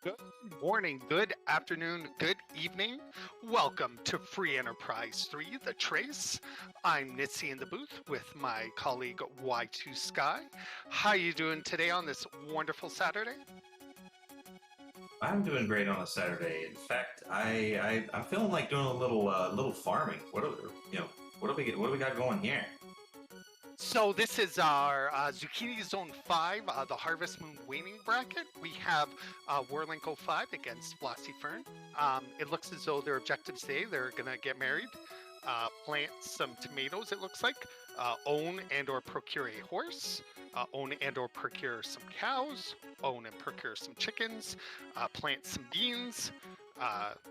Good morning, good afternoon, good evening. Welcome to Free Enterprise 3, The Trace. I'm Nitsi in the booth with my colleague Y2 Sky. How you doing today on this wonderful Saturday? I'm doing great on a Saturday. In fact, I'm feeling like doing a little farming. What do we got going here? So this is our Zucchini Zone 5, the Harvest Moon Waning bracket. We have warlink05 against flossiefern. It looks as though their objectives today, they're going to get married, plant some tomatoes, it looks like, own and or procure a horse, own and or procure some cows, own and procure some chickens, plant some beans,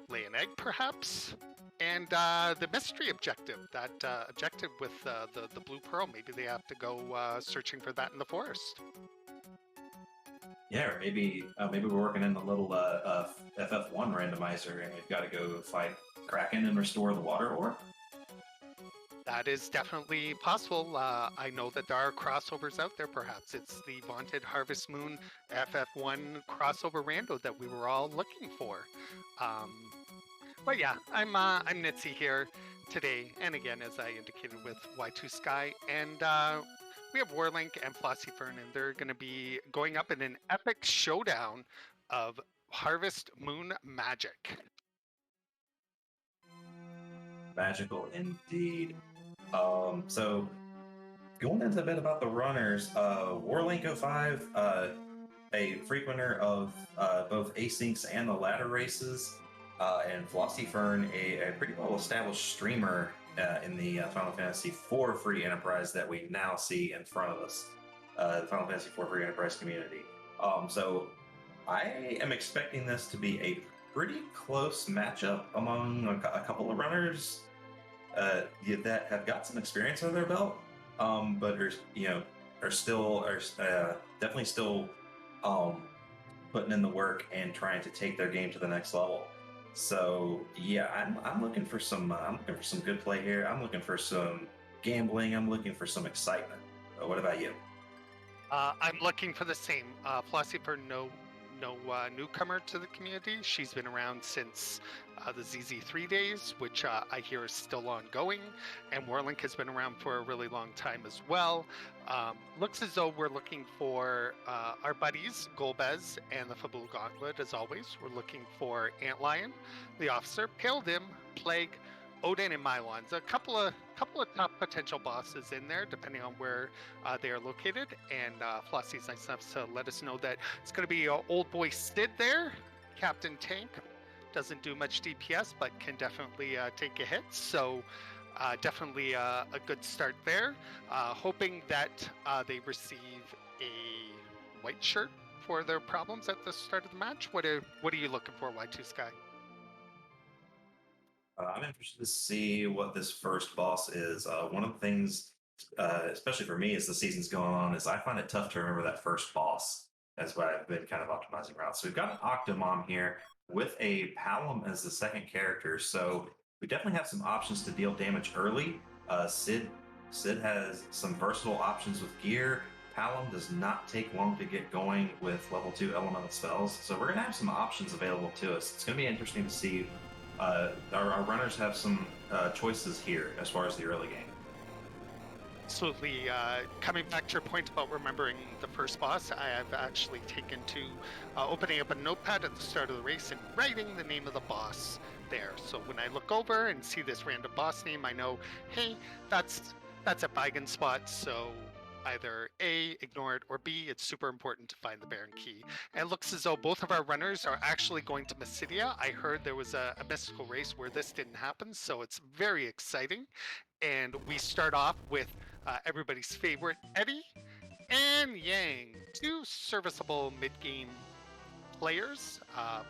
lay an egg perhaps, and the mystery objective, that objective with the blue pearl, maybe they have to go searching for that in the forest. Yeah, or maybe we're working in the little FF1 randomizer, and we've got to go fight Kraken and restore the water ore. That is definitely possible. I know that there are crossovers out there, perhaps. It's the vaunted Harvest Moon FF1 crossover rando that we were all looking for. But yeah, I'm Nitsi here today, and again, as I indicated with Y2 Sky, and we have Warlink and flossiefern, and they're going to be going up in an epic showdown of Harvest Moon magic. Magical indeed. So going into a bit about the runners, warlink05, a frequenter of both asyncs and the ladder races, and flossiefern, a pretty well-established streamer in the Final Fantasy IV free enterprise that we now see in front of us, the Final Fantasy IV free enterprise community. So I am expecting this to be a pretty close matchup among a couple of runners that have got some experience under their belt, but are definitely still putting in the work and trying to take their game to the next level. So yeah, I'm looking for some good play here. I'm looking for some gambling. I'm looking for some excitement. What about you? I'm looking for the same. flossiefern, no newcomer to the community. She's been around since the ZZ3 days, which I hear is still ongoing, and Warlink has been around for a really long time as well. Looks as though we're looking for our buddies Golbez and the Fabul Gauntlet. As always, we're looking for Antlion, the Officer, Pale Dim, Plague, Odin, and Mylons. A couple of top potential bosses in there, depending on where they are located. And Flossie's nice enough to let us know that it's going to be old boy Sid there, Captain Tank. Doesn't do much DPS, but can definitely take a hit. So definitely a good start there. Hoping that they receive a white shirt for their problems at the start of the match. What are you looking for, Y2 Sky? I'm interested to see what this first boss is. One of the things, especially for me, as the season's going on, is I find it tough to remember that first boss. That's what I've been kind of optimizing around. So we've got an Octomom here with a Palom as the second character. So we definitely have some options to deal damage early. Sid has some versatile options with gear. Palom does not take long to get going with level 2 elemental spells. So we're going to have some options available to us. It's going to be interesting to see. Our runners have some choices here as far as the early game. Absolutely. Coming back to your point about remembering the first boss, I have actually taken to opening up a notepad at the start of the race and writing the name of the boss there. So when I look over and see this random boss name, I know, hey, that's a bygone spot. So either A, ignore it, or B, it's super important to find the Baron Key. And it looks as though both of our runners are actually going to Mysidia. I heard there was a mystical race where this didn't happen, so it's very exciting. And we start off with everybody's favorite Eddie and Yang, two serviceable mid-game players,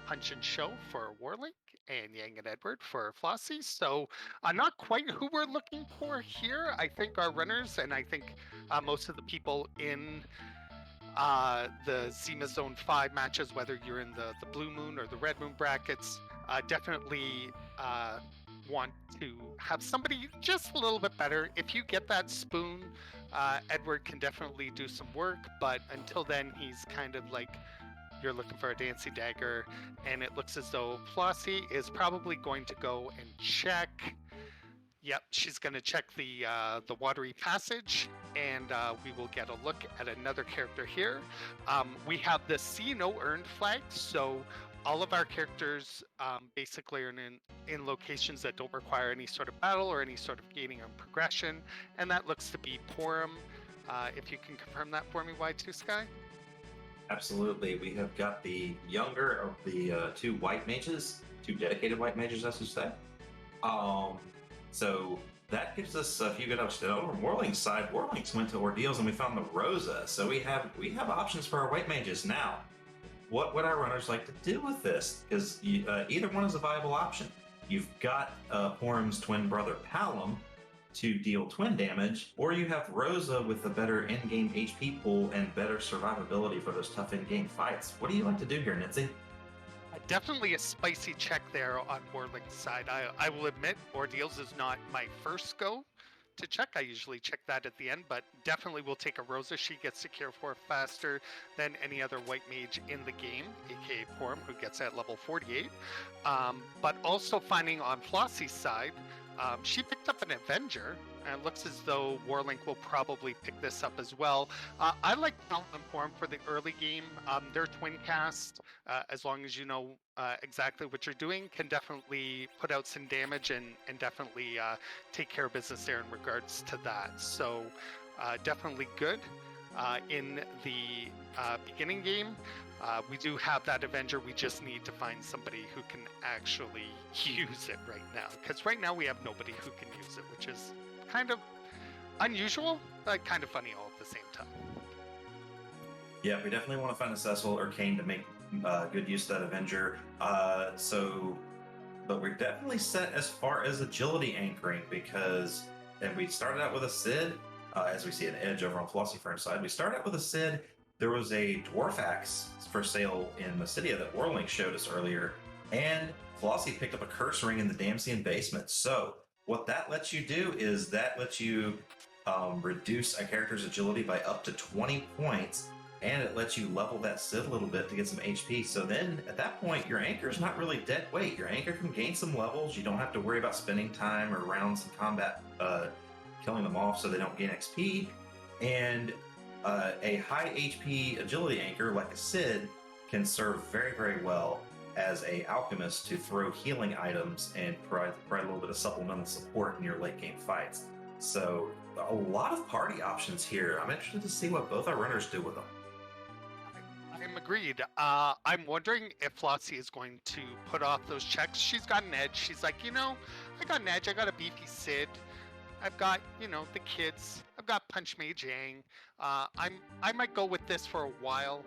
Punch and Show for Warlink and Yang and Edward for Flossie. So not quite who we're looking for here. I think our runners, and I think most of the people in the Zemus Zone 5 matches, whether you're in the Blue Moon or the Red Moon brackets, definitely want to have somebody just a little bit better. If you get that spoon, Edward can definitely do some work, but until then, he's kind of like you're looking for a dancing dagger, and it looks as though Flossie is probably going to go and check. Yep, she's going to check the watery passage, and we will get a look at another character here. We have the See No Earned flag, so all of our characters basically are in locations that don't require any sort of battle or any sort of gaining on progression, and that looks to be Porum. If you can confirm that for me, Y2 Sky? Absolutely. We have got the younger of the two white mages, two dedicated white mages, I should say. So that gives us a few good options. Over on Warlink's side, Warlink's went to Ordeals and we found the Rosa. So we have options for our white mages now. What would our runners like to do with this? Because either one is a viable option. You've got Porum's twin brother Palom to deal twin damage, or you have Rosa with a better endgame HP pool and better survivability for those tough endgame fights. What do you like to do here, Nitzy? Definitely a spicy check there on Warlink's side. I will admit, Ordeals is not my first go to check. I usually check that at the end, but definitely will take a Rosa. She gets to cure 4 faster than any other white mage in the game, aka Porum, who gets at level 48. But also finding on Flossie's side, she picked up an Avenger, and it looks as though Warlink will probably pick this up as well. I like Palom and Porum for the early game. They're twin cast, as long as you know exactly what you're doing, can definitely put out some damage and definitely take care of business there in regards to that. So definitely good in the beginning game. We do have that Avenger. We just need to find somebody who can actually use it right now. Because right now we have nobody who can use it, which is kind of unusual, but kind of funny all at the same time. Yeah, we definitely want to find a Cecil or Kane to make good use of that Avenger. But we're definitely set as far as agility anchoring because, and we started out with a Sid, as we see an Edge over on flossiefern side. We started out with a Sid. There was a Dwarf Axe for sale in Mysidia that Warlink showed us earlier, and Flossie picked up a Curse Ring in the Damsian basement. So what that lets you do is that lets you reduce a character's agility by up to 20 points, and it lets you level that Sid a little bit to get some HP. So then at that point, your anchor is not really dead weight. Your anchor can gain some levels. You don't have to worry about spending time or rounds in combat killing them off so they don't gain XP. And a high HP agility anchor like a Sid can serve very, very well as a alchemist to throw healing items and provide a little bit of supplemental support in your late game fights. So a lot of party options here. I'm interested to see what both our runners do with them. I'm agreed. I'm wondering if Flossie is going to put off those checks. She's got an edge. She's like, I got an edge. I got a beefy Sid. I've got, the kids. I've got Punch Mage Yang. I might go with this for a while.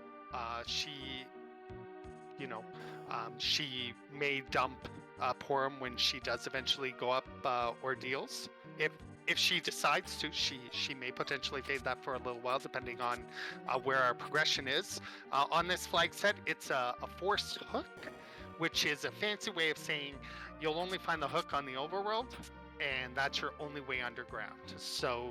She may dump Porum when she does eventually go up Ordeals. If she decides to, she may potentially fade that for a little while, depending on where our progression is. On this flag set, it's a forced hook, which is a fancy way of saying you'll only find the hook on the overworld, and that's your only way underground. So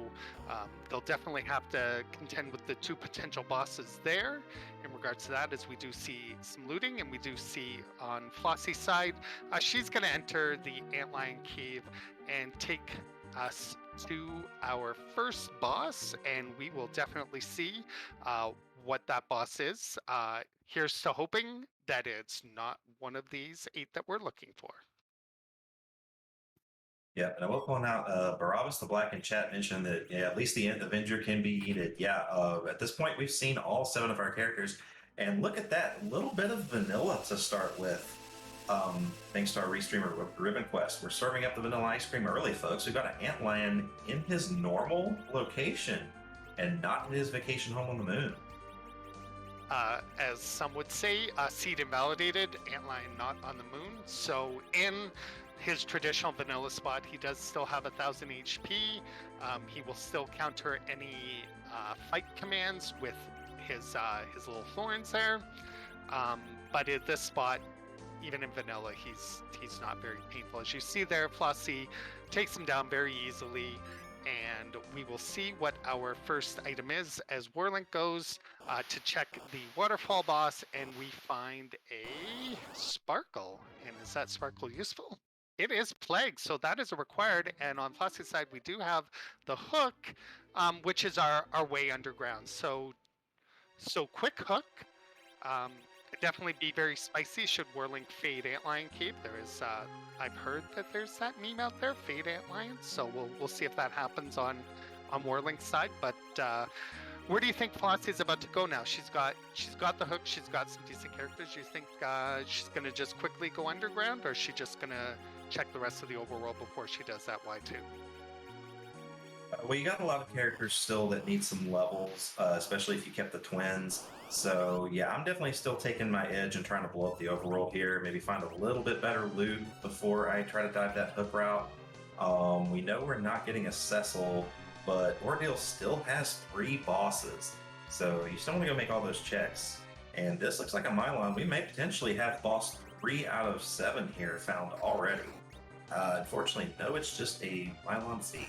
they'll definitely have to contend with the two potential bosses there in regards to that, as we do see some looting, and we do see on Flossie's side, she's going to enter the Antlion Cave and take us to our first boss, and we will definitely see what that boss is. Here's to hoping that it's not one of these 8 that we're looking for. Yeah, and I will point out, Barabbas the Black in chat mentioned that, at least the Avenger can be heated. Yeah, at this point, we've seen all 7 of our characters, and look at that, a little bit of vanilla to start with. Thanks to our restreamer Ribbon Quest. We're serving up the vanilla ice cream early, folks. We've got an Antlion in his normal location and not in his vacation home on the moon. As some would say, seed invalidated, Antlion not on the moon. So in his traditional vanilla spot, he does still have 1,000 HP. He will still counter any fight commands with his little thorns there. But at this spot, even in vanilla, he's not very painful. As you see there, Flossie takes him down very easily, and we will see what our first item is as Warlink goes to check the waterfall boss, and we find a sparkle. And is that sparkle useful? It is plague, so that is a required. And on Flossie's side, we do have the hook, which is our way underground. So quick hook. Definitely be very spicy should Warlink fade Antlion Cape. There is, I've heard that there's that meme out there, fade Antlion. So we'll see if that happens on Warlink's side. But where do you think Flossie's about to go now? She's got the hook. She's got some decent characters. Do you think she's gonna just quickly go underground, or is she just gonna check the rest of the overworld before she does that Y2? Well, you got a lot of characters still that need some levels, especially if you kept the twins. So yeah, I'm definitely still taking my edge and trying to blow up the overworld here. Maybe find a little bit better loot before I try to dive that hook route. We know we're not getting a Cecil, but Ordeals still has 3 bosses. So you still want to go make all those checks. And this looks like a Mylon. We may potentially have boss 3 out of 7 here found already. Unfortunately, no, it's just a Mylon Z.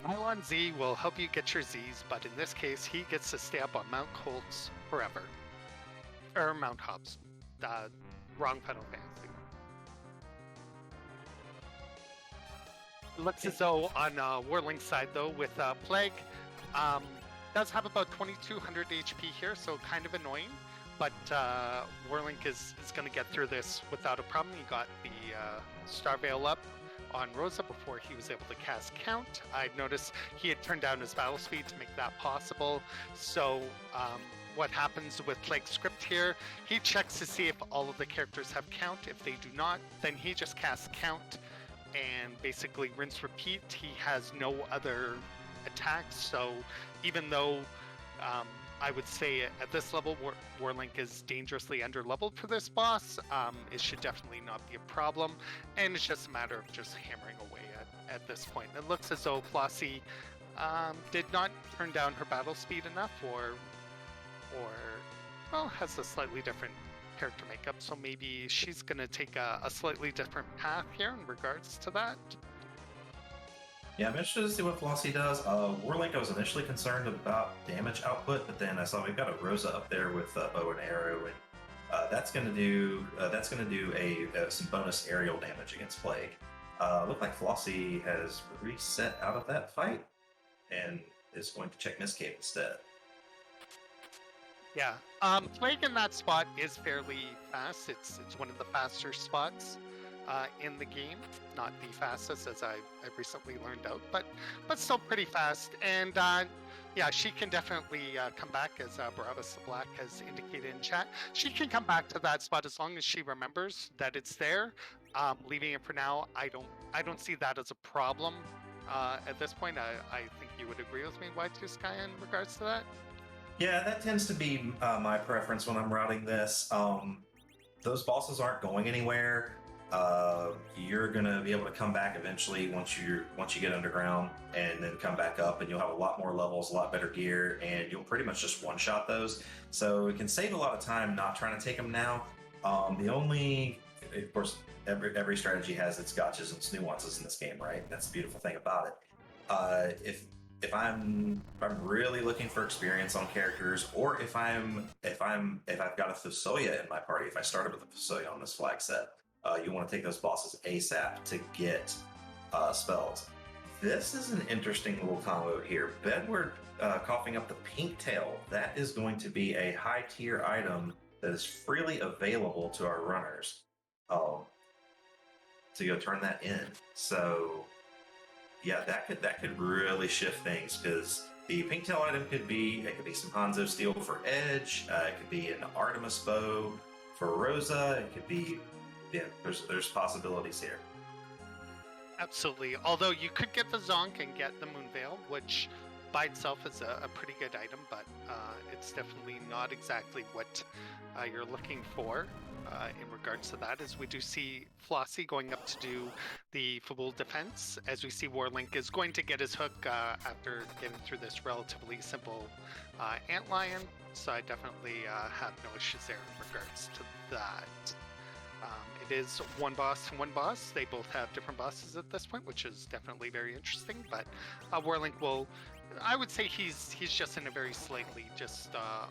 Mylon Z will help you get your Zs, but in this case, he gets to stay up on Mount Colts forever. Or Mount Hobbs. Wrong Final Fantasy. It looks as though on Warlink's side, though, with Plague, does have about 2200 HP here, so kind of annoying. But Warlink is going to get through this without a problem. He got the Star Veil up on Rosa before he was able to cast Count. I'd noticed he had turned down his battle speed to make that possible. So what happens with Plague's script here, he checks to see if all of the characters have Count. If they do not, then he just casts Count and basically rinse repeat. He has no other attacks, so even though I would say at this level, Warlink is dangerously under-leveled for this boss. It should definitely not be a problem, and it's just a matter of just hammering away at this point. It looks as though Flossie did not turn down her battle speed enough, or well, has a slightly different character makeup, so maybe she's going to take a slightly different path here in regards to that. Yeah, I'm interested to see what Flossie does. Warlink, I was initially concerned about damage output, but then I saw we've got a Rosa up there with bow and arrow, and that's going to do some bonus aerial damage against Plague. Look like Flossie has reset out of that fight and is going to check Misscape instead. Yeah, Plague in that spot is fairly fast. It's one of the faster spots in the game. Not the fastest, as I recently learned out, but still pretty fast. And yeah, she can definitely come back, as Barabbas the Black has indicated in chat. She can come back to that spot as long as she remembers that it's there. Leaving it for now, I don't see that as a problem at this point. I think you would agree with me, Y2 Sky, in regards to that. Yeah, that tends to be my preference when I'm routing this. Those bosses aren't going anywhere. You're gonna be able to come back eventually once you get underground, and then come back up, and you'll have a lot more levels, a lot better gear, and you'll pretty much just one-shot those. So it can save a lot of time not trying to take them now. The only, of course, every strategy has its gotchas and its nuances in this game, right? That's the beautiful thing about it. If I'm really looking for experience on characters, or if I've got a Fusoya in my party, if I started with a Fusoya on this flag set, you want to take those bosses ASAP to get spells. This is an interesting little combo here. Bedward coughing up the pink tail. That is going to be a high tier item that is freely available to our runners. To go turn that in. So yeah, that could really shift things, because the pink tail item could be some Hanzo steel for Edge. It could be an Artemis bow for Rosa. It could be, yeah, there's possibilities here. Absolutely. Although you could get the Zonk and get the Moon Veil, which by itself is a pretty good item, but it's definitely not exactly what you're looking for in regards to that, as we do see Flossie going up to do the Fabul defense, as we see Warlink is going to get his hook after getting through this relatively simple Antlion, so I definitely have no issues there in regards to that. It is one boss and one boss. They both have different bosses at this point, which is definitely very interesting. But Warlink will, I would say he's just in a very slightly just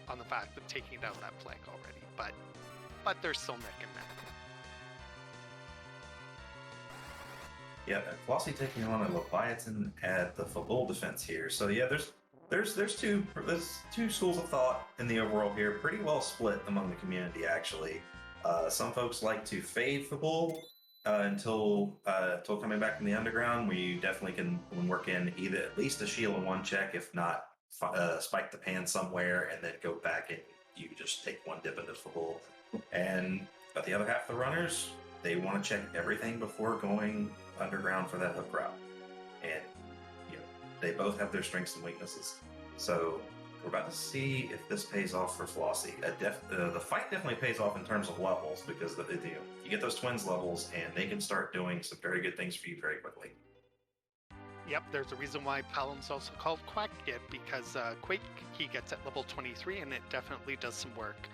on the fact of taking down that flag already. But they're still neck and neck. Yeah, Flossie taking on a Leviathan at the Fabul defense here. So yeah, there's two schools of thought in the overworld here, pretty well split among the community actually. Some folks like to fade Fabul until coming back from the underground. We definitely can work in either at least a shield and one check, if not spike the pan somewhere, and then go back and you just take one dip into Fabul. And but the other half of the runners, they want to check everything before going underground for that hook route. And you know, they both have their strengths and weaknesses. So we're about to see if this pays off for Flossie. The fight definitely pays off in terms of levels because you get those twins levels and they can start doing some very good things for you very quickly. Yep, there's a reason why Palin's also called Quack Kid, because Quake, he gets at level 23 and it definitely does some work.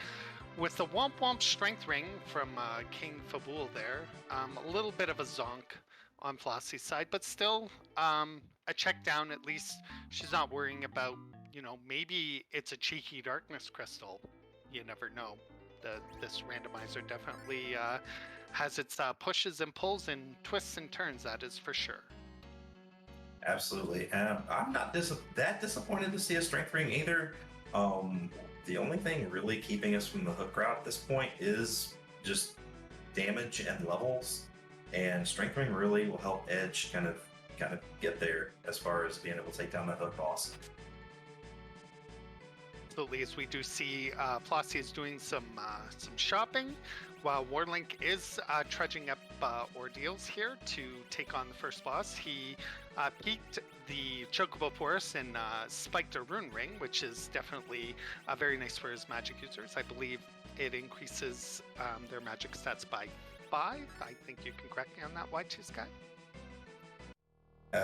With the Womp Womp Strength Ring from King Fabul there, a little bit of a zonk on Flossie's side, but still a check down at least. She's not worrying about, maybe it's a cheeky darkness crystal. You never know. This randomizer definitely has its pushes and pulls and twists and turns, that is for sure. Absolutely. I'm not that disappointed to see a strength ring either. The only thing really keeping us from the hook route at this point is just damage and levels. And strength ring really will help Edge kind of get there as far as being able to take down that hook boss. Absolutely, as we do see Flossie is doing some shopping, while Warlink is trudging up Ordeals here to take on the first boss. He peaked the Chocobo Forest and spiked a rune ring, which is definitely very nice for his magic users. I believe it increases their magic stats by 5. I think you can correct me on that, Y2 Sky.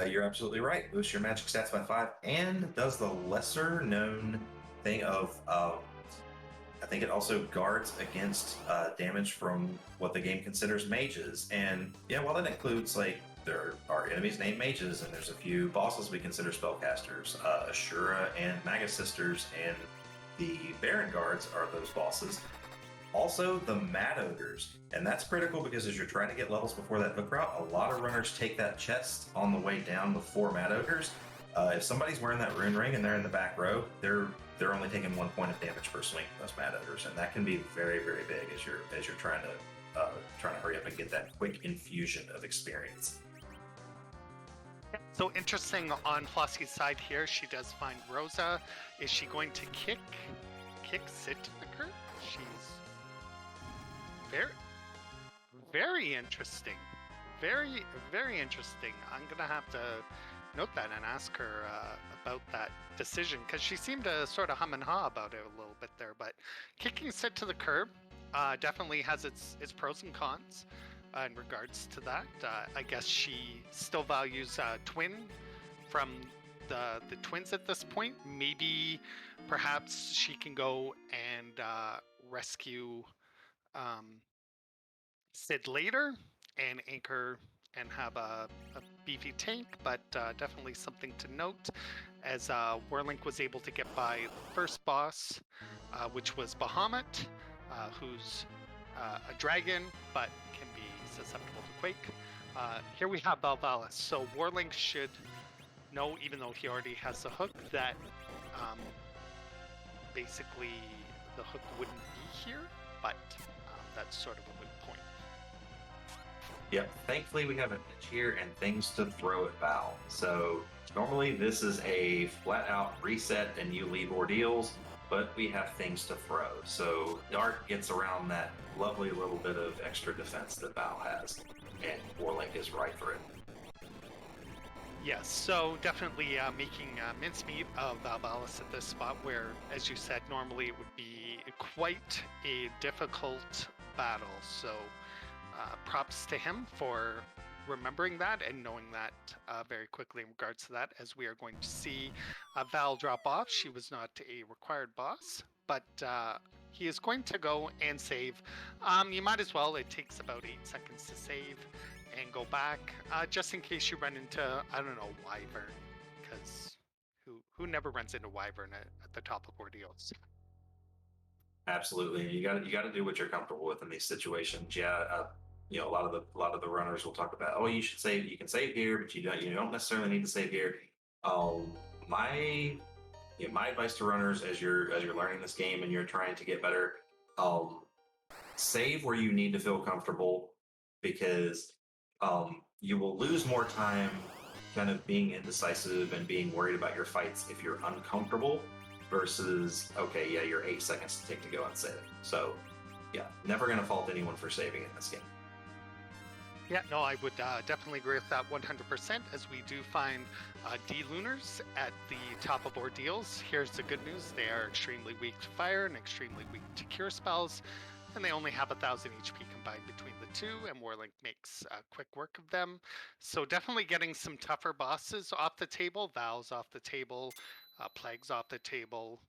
You're absolutely right. Boosts your magic stats by 5 and does the lesser known thing of I think it also guards against damage from what the game considers mages. And yeah, while that includes there are enemies named mages, and there's a few bosses we consider spellcasters, Ashura and Magus Sisters, and the Baron Guards are those bosses. Also, the Mad Ogres, and that's critical because as you're trying to get levels before that hook route, a lot of runners take that chest on the way down with 4 Mad Ogres. If somebody's wearing that rune ring and they're in the back row, they're only taking 1 point of damage per swing from those Mad Ogres, and that can be very, very big as you're trying to hurry up and get that quick infusion of experience. So interesting on Flossie's side here, she does find Rosa. Is she going to kick Sid to the curb? She's very interesting. Very, very interesting. I'm going to have to note that and ask her about that decision, because she seemed to sort of hum and haw about it a little bit there. But kicking Sid to the curb definitely has its pros and cons in regards to that. I guess she still values Twin from the twins at this point. Maybe perhaps she can go and rescue Sid later and anchor and have a beefy tank, but definitely something to note, as Warlink was able to get by the first boss, which was Bahamut, who's a dragon, but can be susceptible to Quake. Here we have Valvalis, so Warlink should know, even though he already has the hook, that basically the hook wouldn't be here, but that's sort of a moot point. Yep, thankfully we have an edge here and things to throw at Val. So normally this is a flat out reset and you leave Ordeals, but we have things to throw. So Dark gets around that lovely little bit of extra defense that Val has, and Warlink is right for it. Yes, so definitely making mincemeat of Valvalis at this spot where, as you said, normally it would be quite a difficult battle. So props to him for remembering that and knowing that very quickly in regards to that, as we are going to see Val drop off. She was not a required boss, but he is going to go and save. You might as well. It takes about 8 seconds to save and go back, just in case you run into, I don't know, Wyvern, because who never runs into Wyvern at the top of Ordeals? Absolutely, you got to do what you're comfortable with in these situations. Yeah, you know, a lot of the runners will talk about, oh, you should save. You can save here, but you don't necessarily need to save here. Um, my my advice to runners as you're learning this game and you're trying to get better, um, save where you need to feel comfortable, because you will lose more time kind of being indecisive and being worried about your fights if you're uncomfortable versus, okay, yeah, you're 8 seconds to take to go and save. So yeah, never going to fault anyone for saving in this game. Yeah, no, I would definitely agree with that 100%, as we do find D-Lunars at the top of Ordeals. Here's the good news. They are extremely weak to fire and extremely weak to cure spells, and they only have 1,000 HP combined between the two, and Warlink makes quick work of them. So definitely getting some tougher bosses off the table, Vows off the table, Plagues off the table,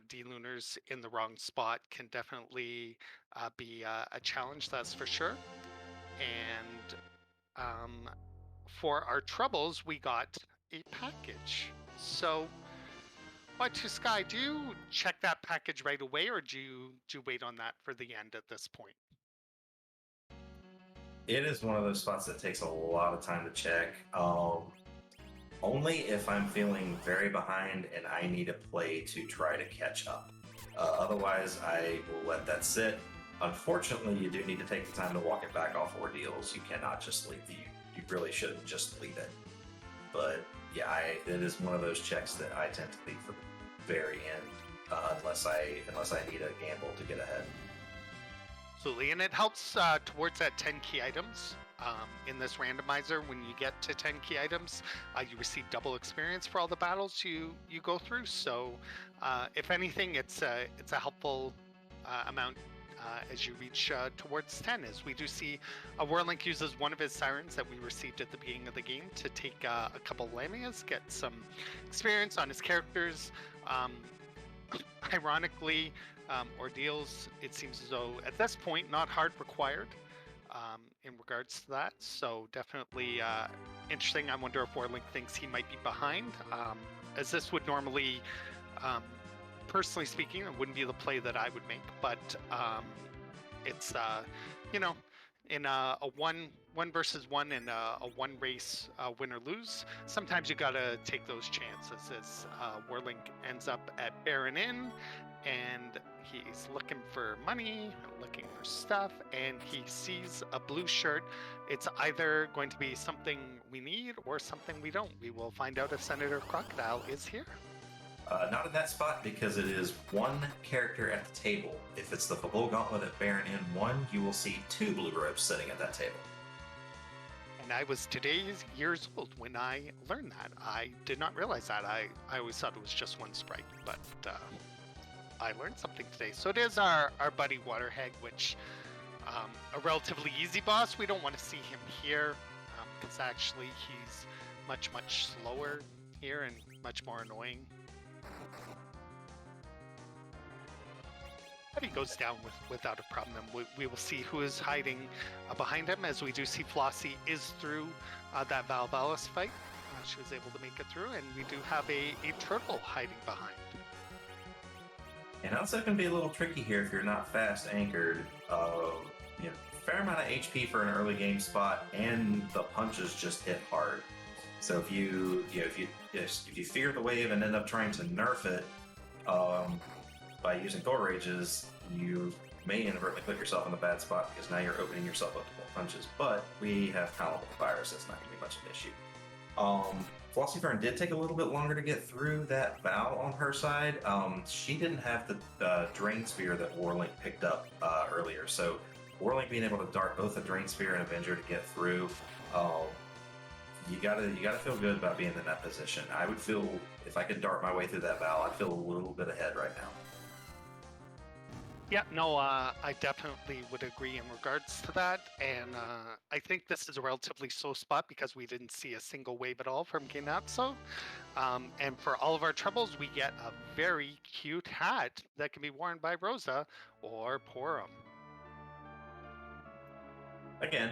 D-Lunars in the wrong spot can definitely be a challenge, that's for sure. And for our troubles, we got a package. So, what to Sky? Do you check that package right away, or do you wait on that for the end at this point? It is one of those spots that takes a lot of time to check. Only if I'm feeling very behind and I need a play to try to catch up. Otherwise, I will let that sit. Unfortunately, you do need to take the time to walk it back off Ordeals. You cannot just leave the. You really shouldn't just leave it. But yeah, it is one of those checks that I tend to leave for the very end, unless I need a gamble to get ahead. Absolutely, and it helps towards that 10 key items. In this randomizer, when you get to 10 key items, you receive double experience for all the battles you go through. So, if anything, it's a helpful amount as you reach towards 10, as we do see Warlink uses one of his sirens that we received at the beginning of the game to take a couple Lamias, get some experience on his characters. Ironically, Ordeals, it seems as though at this point, not hard required in regards to that. So definitely interesting. I wonder if Warlink thinks he might be behind, as this would normally, personally speaking, it wouldn't be the play that I would make, but it's, in a one versus one in a one race win or lose, sometimes you gotta take those chances, as Warlink ends up at Baron Inn, and he's looking for money, looking for stuff, and he sees a blue shirt. It's either going to be something we need or something we don't. We will find out if Senator Crocodile is here. Not in that spot, because it is one character at the table. If it's the Babel Gauntlet at Baron N1, you will see 2 blue robes sitting at that table. And I was years old when I learned that. I did not realize that. I always thought it was just one sprite, but I learned something today. So it is our buddy Waterhag, which a relatively easy boss. We don't want to see him here, because actually he's much slower here and much more annoying. But he goes down without a problem. We will see who is hiding behind him, as we do see Flossie is through that Valvalis fight. She was able to make it through, and we do have a turtle hiding behind. And also can be a little tricky here if you're not fast anchored. Fair amount of HP for an early game spot, and the punches just hit hard. So if you fear the wave and end up trying to nerf it by using Thor Rages, you may inadvertently put yourself in a bad spot, because now you're opening yourself up to more punches. But we have Palatable Virus, that's not going to be much of an issue. flossiefern did take a little bit longer to get through that Vow on her side. She didn't have the Drain Spear that Warlink picked up earlier, so Warlink being able to dart both a Drain Spear and Avenger to get through, you gotta feel good about being in that position. I would feel, if I could dart my way through that Vow, I'd feel a little bit ahead right now. Yeah, no, I definitely would agree in regards to that. And I think this is a relatively slow spot because we didn't see a single wave at all from Ginatsu. And for all of our troubles, we get a very cute hat that can be worn by Rosa or Porum. Again,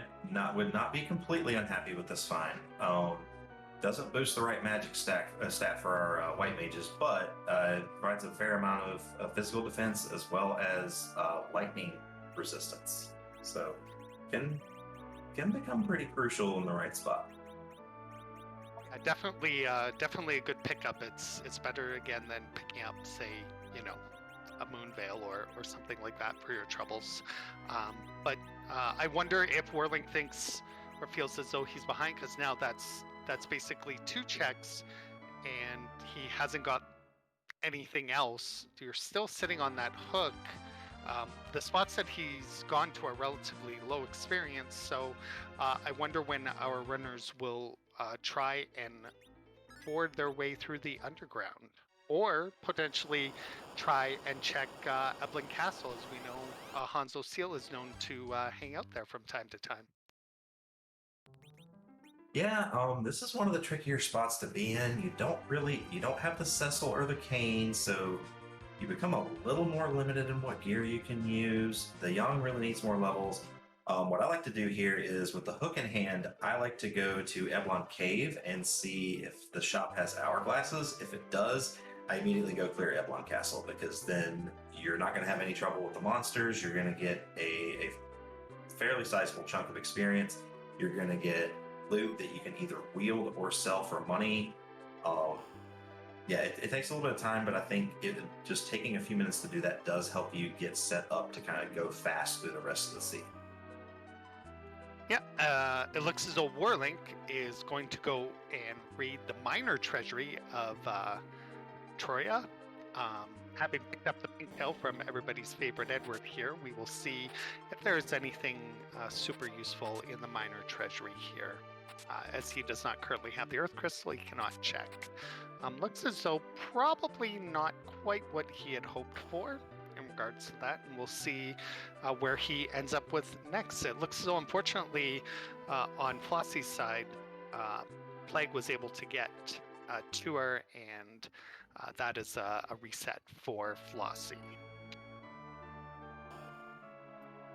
would not be completely unhappy with this find. Doesn't boost the right magic stat for our white mages, but it provides a fair amount of physical defense as well as lightning resistance. So can become pretty crucial in the right spot. Definitely a good pickup. It's better again than picking up, say, a Moon Veil or something like that for your troubles. But I wonder if Warling thinks or feels as though he's behind, because now that's basically 2 checks, and he hasn't got anything else. You're still sitting on that hook. The spots that he's gone to are relatively low experience, so I wonder when our runners will try and ford their way through the underground, or potentially try and check Eblan Castle. As we know, Hanzo Seal is known to hang out there from time to time. Yeah, this is one of the trickier spots to be in. You don't have the Cecil or the Cane, so you become a little more limited in what gear you can use. The Young really needs more levels. What I like to do here is, with the hook in hand, I like to go to Eblan Cave and see if the shop has hourglasses. If it does, I immediately go clear Eblan Castle, because then you're not going to have any trouble with the monsters. You're going to get a fairly sizable chunk of experience. You're going to get loot that you can either wield or sell for money. Yeah, it takes a little bit of time, but I think just taking a few minutes to do that does help you get set up to kind of go fast through the rest of the sea. Yeah, it looks as though Warlink is going to go and raid the minor treasury of Troya. Having picked up the pink tail from everybody's favorite Edward here, we will see if there is anything super useful in the minor treasury here. As he does not currently have the Earth Crystal, he cannot check. Looks as though probably not quite what he had hoped for in regards to that, and we'll see where he ends up with next. It looks as though, unfortunately, on Flossie's side, Plague was able to get to her, and that is a reset for Flossie.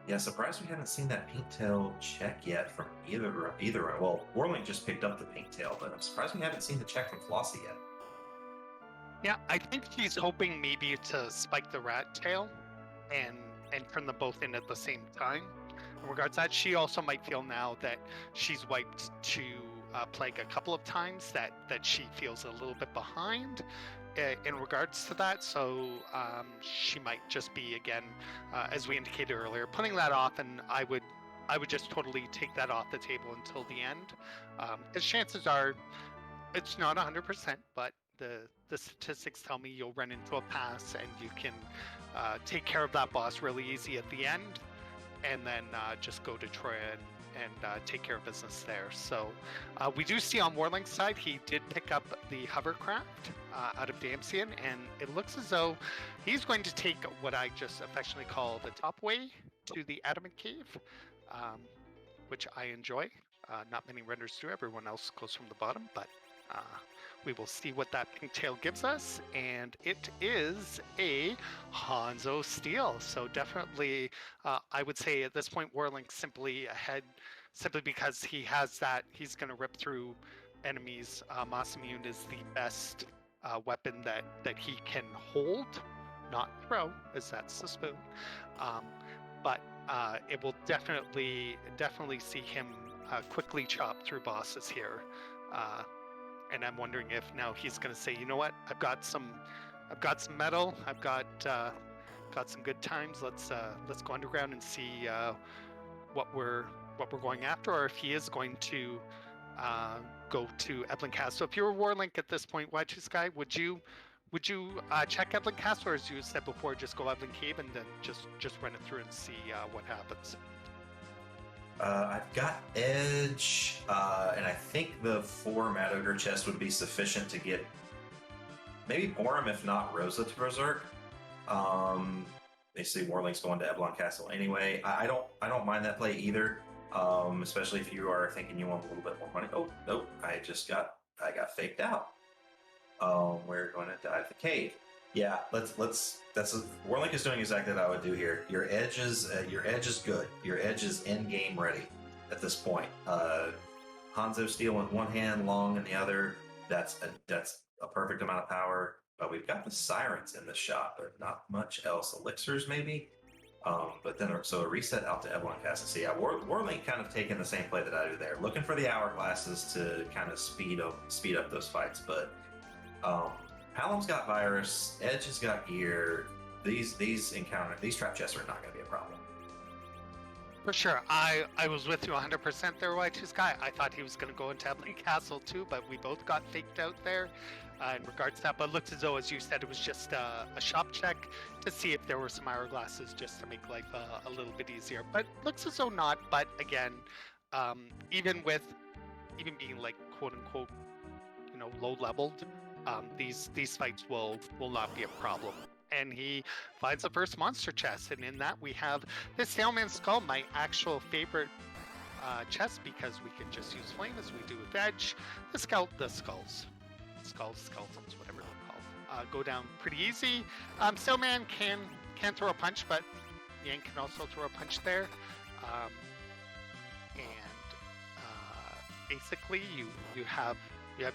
Yeah, surprised we haven't seen that pink tail check yet from either. Well, Warlink just picked up the pink tail, but I'm surprised we haven't seen the check from Flossie yet. Yeah, I think she's hoping maybe to spike the rat tail and turn them both in at the same time. In regards to that, she also might feel now that she's wiped to Plague a couple of times that she feels a little bit behind in regards to that. So she might just be, again, as we indicated earlier, putting that off, and I would just totally take that off the table until the end. Because chances are it's not 100%, but the statistics tell me you'll run into a pass and you can take care of that boss really easy at the end, and then just go to Troya and take care of business there. So we do see on Warlink's side, he did pick up the hovercraft out of Damsian, and it looks as though he's going to take what I just affectionately call the top way to the Adamant Cave, which I enjoy. Not many renders do. Everyone else goes from the bottom, but we will see what that pink tail gives us, and it is a Hanzo Steel. So definitely, I would say at this point, Warlink simply ahead, simply because he has that. He's going to rip through enemies. Masamune is the best weapon that he can hold, not throw, as that's the spoon. But it will definitely see him quickly chop through bosses here. And I'm wondering if now he's going to say, you know what, I've got some metal, I've got some good times. Let's go underground and see what we're going after, or if he is going to go to Eblan Castle. So if you were Warlink at this point, Watchy Sky, would you check Eblan Castle, or as you said before, just go Eblan Cave and then just run it through and see what happens? I've got Edge, and I think the 4 Mad Ogre chest would be sufficient to get maybe Porum, if not Rosa, to Berserk. they see Warlink's going to Eblan Castle anyway. I don't mind that play either. Especially if you are thinking you want a little bit more money. Oh nope, I got faked out. We're going to dive the cave. Yeah, Warlink is doing exactly what I would do here. Your edge is good. Your edge is end game ready at this point. Hanzo Steel in one hand, Long in the other. That's a perfect amount of power. But we've got the Sirens in the shop, but not much else. Elixirs maybe. But then so a reset out to Eblan Castle. So yeah, Warlink kind of taking the same play that I do there, looking for the hourglasses to kind of speed up those fights. But Hallam's got Virus, Edge has got gear. These trap chests are not going to be a problem. For sure. I was with you 100% there, Y2 Sky. I thought he was going to go into Eblan Castle too, but we both got faked out there in regards to that. But it looks as though, as you said, it was just a shop check to see if there were some hourglasses just to make life a little bit easier. But looks as though not. But again, even being like quote unquote, low leveled, these fights will not be a problem. And he finds the first monster chest, and in that we have this Sailman Skull, my actual favorite chest, because we can just use flame as we do with Edge. The skeletons, whatever they're called, go down pretty easy. Sailman can throw a punch, but Yang can also throw a punch there. Basically you have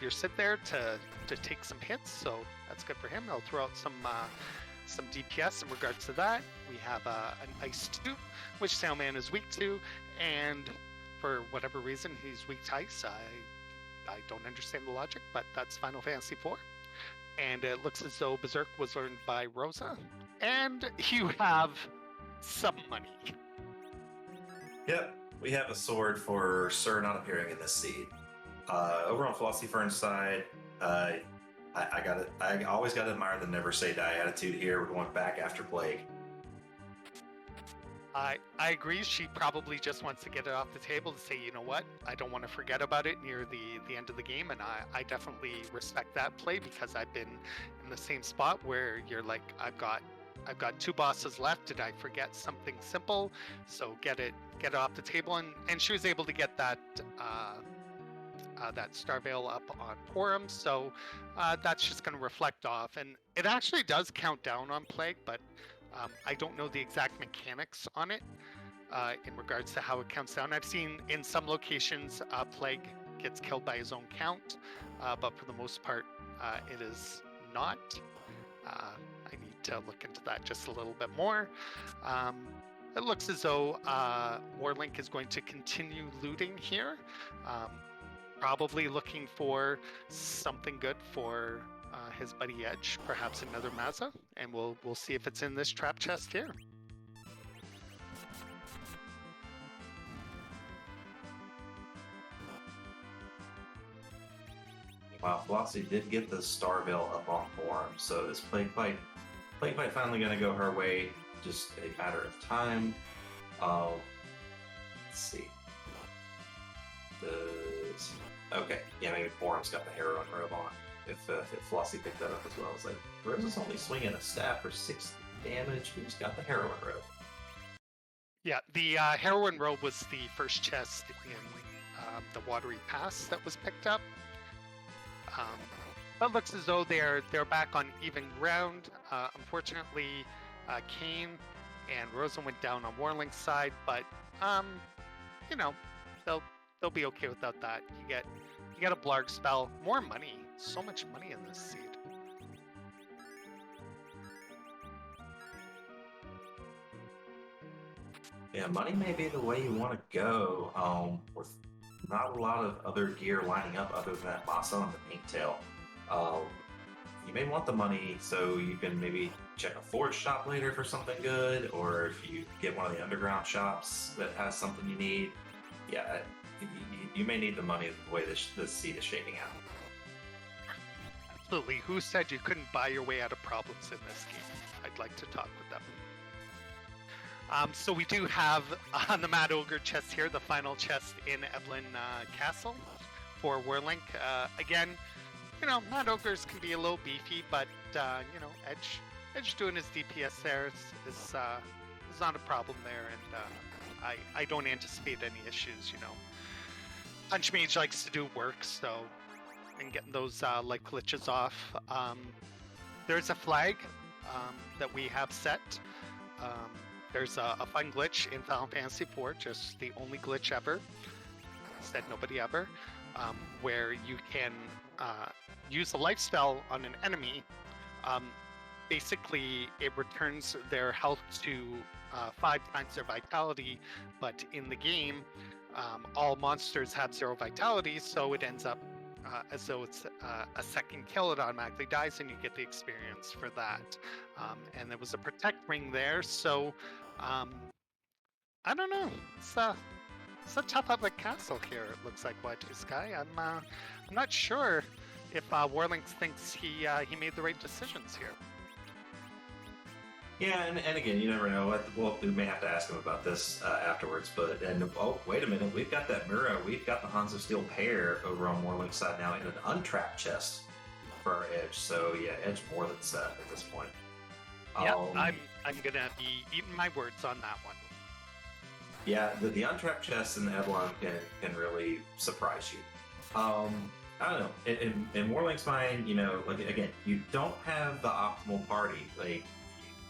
your sit there to take some hits, so that's good for him. He'll throw out some DPS in regards to that. We have an Ice 2, which Sailman is weak to, and for whatever reason he's weak to Ice. I don't understand the logic, but that's Final Fantasy IV. And it looks as though Berserk was learned by Rosa. And you have some money. Yep, we have a sword for Sir not appearing in this seed. Over on flossiefern's side, I always got to admire the never say die attitude here. We're going back after Plague. I agree. She probably just wants to get it off the table to say, you know what, I don't want to forget about it near the end of the game, and I definitely respect that play, because I've been in the same spot where you're like, I've got 2 bosses left. Did I forget something simple? So get it off the table, and she was able to get that Star Veil up on Porum, so that's just going to reflect off, and it actually does count down on Plague, but I don't know the exact mechanics on it in regards to how it counts down. I've seen in some locations Plague gets killed by his own count, but for the most part it is not. I need to look into that just a little bit more. It looks as though Warlink is going to continue looting here. Probably looking for something good for his buddy Edge, perhaps another Mazza, and we'll see if it's in this trap chest here. Wow, Flossie did get the Star Veil up on Forum, so this Plague fight finally going to go her way, just a matter of time. Let's see. Okay, yeah, maybe Forum's got the Heroine Robe on. If Flossie picked that up as well. It's like, Rose is only swinging a staff for 6 damage. Who's got the Heroine Robe? Yeah, the Heroine Robe was the first chest in the Watery Pass that was picked up. But it looks as though they're back on even ground. Unfortunately, Kane and Rosa went down on Warlink's side, but they'll be okay without that. You get a Blarg spell, more money, so much money in this seed. Yeah, money may be the way you want to go. With not a lot of other gear lining up other than that Masa and the Pink Tail. You may want the money so you can maybe check a forge shop later for something good, or if you get one of the underground shops that has something you need. Yeah, you may need the money the way this seed is shaking out. Absolutely. Who said you couldn't buy your way out of problems in this game? I'd like to talk with them. So we do have on the Mad Ogre chest here, the final chest in Eblan Castle for Warlink. Again, Mad Ogres can be a little beefy, but Edge Edge doing his DPS there is not a problem there, and I don't anticipate any issues. You know, Punch Mage likes to do work, so and getting those like glitches off. There's a flag that we have set. There's a fun glitch in Final Fantasy IV, just the only glitch ever. Said nobody ever, where you can use a life spell on an enemy. Basically, it returns their health to 5 times their vitality, but in the game, all monsters have 0 vitality, so it ends up as though it's a second kill. It automatically dies, and you get the experience for that. And there was a protect ring there, so I don't know. It's a tough up at castle here. It looks like Y2 Sky. I'm not sure if Warlink thinks he made the right decisions here. Yeah, and again, you never know. Well, we may have to ask him about this afterwards. But oh, wait a minute, we've got that Mura, we've got the Hanzo Steel pair over on Warlink's side now in an untrapped chest for our Edge. So yeah, Edge more than set at this point. Yeah, I'm gonna be eating my words on that one. Yeah, the untrapped chests in Eblan can really surprise you. I don't know. In Warlink's mind, you know, like again, you don't have the optimal party. Like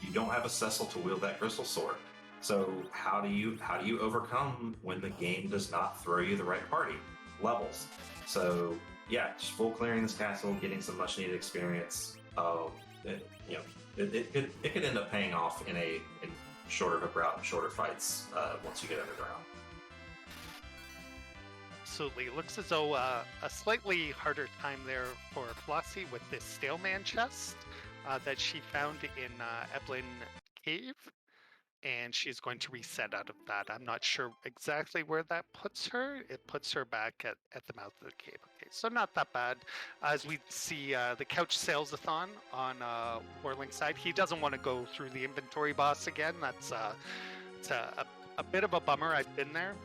you don't have a Cecil to wield that crystal sword. So how do you overcome when the game does not throw you the right party levels? So yeah, just full clearing this castle, getting some much needed experience. It could end up paying off in shorter of a route and shorter fights once you get underground. Absolutely. It looks as though a slightly harder time there for Flossie with this Staleman chest that she found in Eblan Cave, and she's going to reset out of that. I'm not sure exactly where that puts her. It puts her back at the mouth of the cave. Okay, so not that bad. As we see the couch sales-a-thon on Warlink's side, he doesn't want to go through the inventory boss again. That's it's a bit of a bummer. I've been there,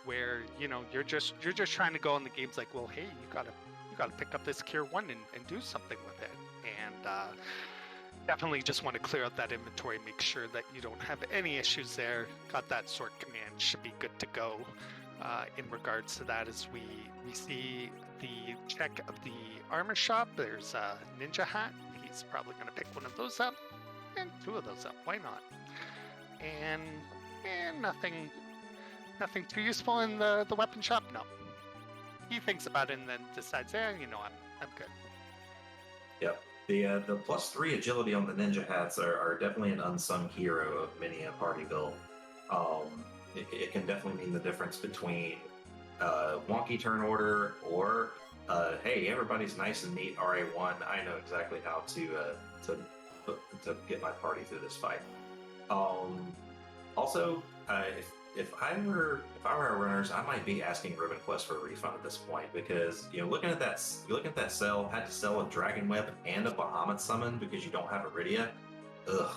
where you know you're just trying to go, and the game's like, well, hey, you gotta pick up this Cure 1 and do something with it. And definitely just want to clear out that inventory, make sure that you don't have any issues there. Got that sword command, should be good to go in regards to that. As we see the check of the armor shop, there's a ninja hat. He's probably going to pick one of those up, and 2 of those up, why not? And nothing too useful in the weapon shop. No, he thinks about it and then decides, you know, I'm good. Yep. The +3 agility on the ninja hats are definitely an unsung hero of many a party build. It can definitely mean the difference between wonky turn order or hey, everybody's nice and neat RA1. I know exactly how to get my party through this fight. Also, if I were our runners, I might be asking Ribbon Quest for a refund at this point, because you know, looking at that sell, had to sell a Dragon Web and a Bahamut summon because you don't have Iridia. Ugh.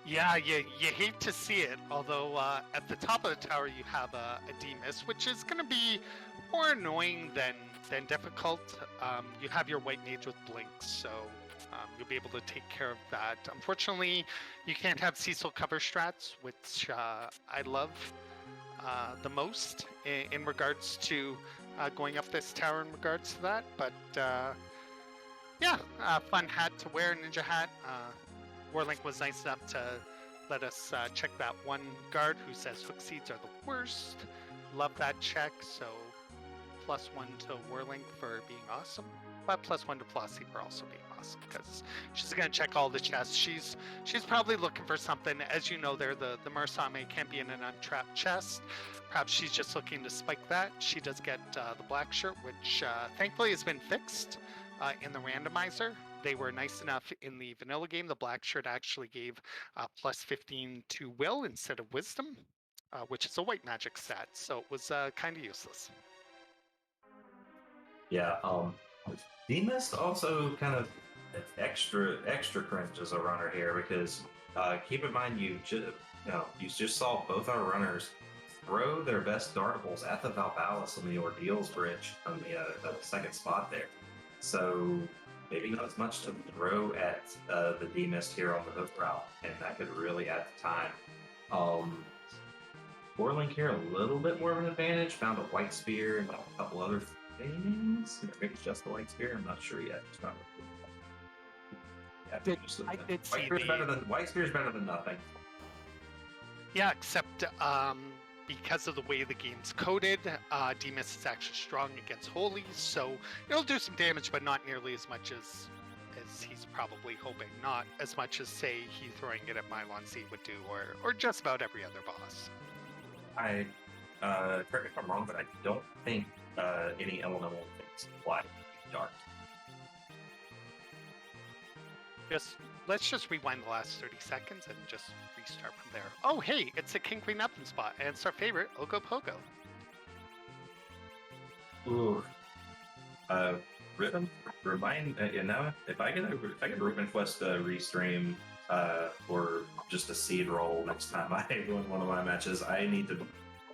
Yeah, you hate to see it. Although at the top of the tower you have a Demus, which is going to be more annoying than difficult. You have your White Mage with Blinks, so you'll be able to take care of that. Unfortunately, you can't have Cecil cover strats, which I love the most in regards to going up this tower in regards to that. But yeah, fun hat to wear, ninja hat. Warlink was nice enough to let us check that one guard who says hook seeds are the worst. Love that check, so +1 to Warlink for being awesome. But +1 to Flossie for also being awesome, because she's going to check all the chests. She's probably looking for something. As you know, there the Murasame can't be in an untrapped chest. Perhaps she's just looking to spike that. She does get the black shirt, which thankfully has been fixed in the randomizer. They were nice enough in the vanilla game. The black shirt actually gave +15 to will instead of wisdom, which is a white magic stat. So it was kind of useless. Yeah, Demus also kind of extra cringe as a runner here, because keep in mind you just saw both our runners throw their best dartables at the Valvalis on the Ordeals bridge on the second spot there. So maybe not as much to throw at the D-Mist here on the hook route, and that could really add the time. Warlink here a little bit more of an advantage. Found a white spear and a couple other things. Maybe it's just the white spear. I'm not sure yet. It's not I did see white spear is better than nothing. Yeah, except because of the way the game's coded, Demus is actually strong against holies, so it'll do some damage, but not nearly as much as he's probably hoping. Not as much as, say, he throwing it at Mylon Z would do, or just about every other boss. Correct me if I'm wrong, but I don't think any elemental things apply to Dark. Let's just rewind the last 30 seconds and just restart from there. Oh, hey, it's a King Queen Nothing spot, and it's our favorite, Ogopogo. Ooh. Rhythm, remind if I get Ribbon Quest restream or just a seed roll next time I win one of my matches, I need to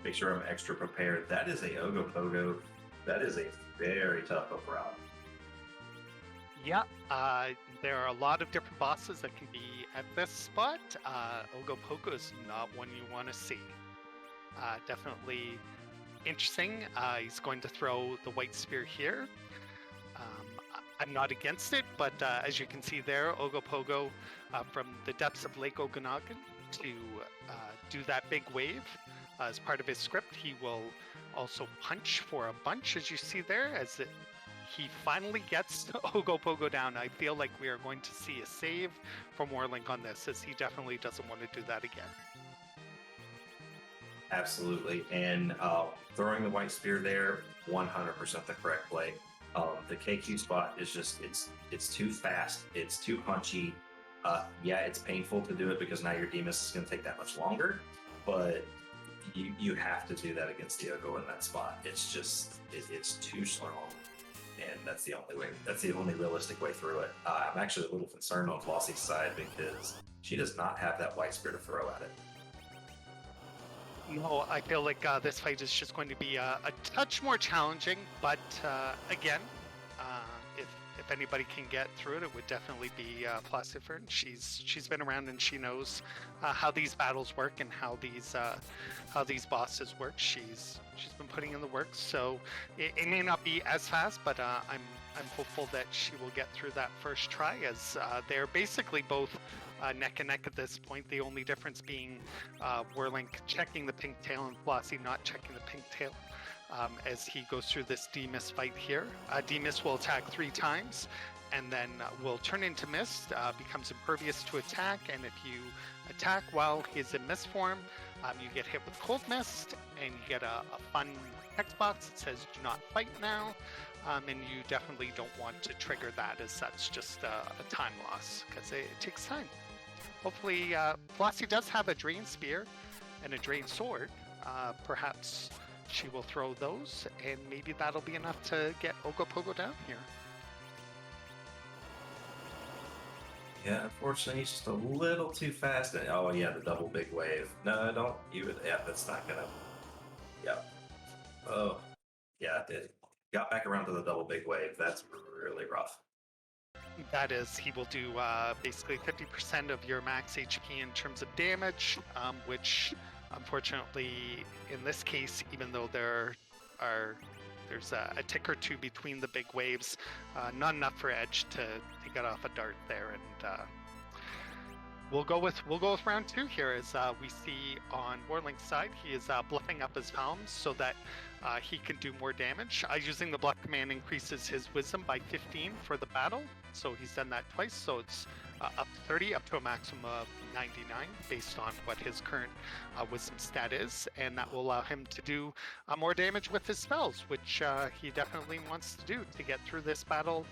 make sure I'm extra prepared. That is a Ogopogo. That is a very tough route. Yeah, there are a lot of different bosses that can be at this spot. Ogopogo is not one you want to see. Definitely interesting. He's going to throw the white spear here. I'm not against it, but as you can see there, Ogopogo from the depths of Lake Okanagan to do that big wave. As part of his script, he will also punch for a bunch, as you see there, as he finally gets Ogopogo down. I feel like we are going to see a save from Warlink on this, as he definitely doesn't want to do that again. Absolutely, and throwing the white spear there, 100% the correct play. The KQ spot is just, it's too fast, it's too punchy. Yeah, it's painful to do it because now your Demus is going to take that much longer, but you have to do that against the Ogo in that spot. It's just, it's too strong. And that's the only way. That's the only realistic way through it. I'm actually a little concerned on Flossie's side because she does not have that white spear to throw at it. No, I feel like this fight is just going to be a touch more challenging, but again, if anybody can get through it, it would definitely be flossiefern. She's been around and she knows how these battles work and how these bosses work. She's been putting in the work, so it may not be as fast, but I'm hopeful that she will get through that first try, as they're basically both neck and neck at this point. The only difference being Warlink checking the pink tail and Flossie not checking the pink tail. As he goes through this D-Mist fight here. D-Mist will attack 3 times and then will turn into mist, becomes impervious to attack, and if you attack while he's in mist form, you get hit with cold mist, and you get a fun text box that says do not fight now, and you definitely don't want to trigger that, as that's just a time loss because it takes time. Hopefully Flossie does have a drain spear and a drain sword. Perhaps she will throw those, and maybe that'll be enough to get Ogopogo down here. Yeah, unfortunately, he's just a little too fast. And, oh, yeah, the double big wave. No, don't. Yeah, that's not gonna. Yeah. Oh, yeah, it did. Got back around to the double big wave. That's really rough. That is, he will do basically 50% of your max HP in terms of damage, which unfortunately in this case, even though there's a tick or two between the big waves, not enough for Edge to get off a dart there, and we'll go with round 2 here, as we see on Warlink's side he is bluffing up his helms so that he can do more damage. Using the bluff command increases his wisdom by 15 for the battle, so he's done that twice, so it's up 30, up to a maximum of 99 based on what his current wisdom stat is, and that will allow him to do more damage with his spells, which he definitely wants to do to get through this battle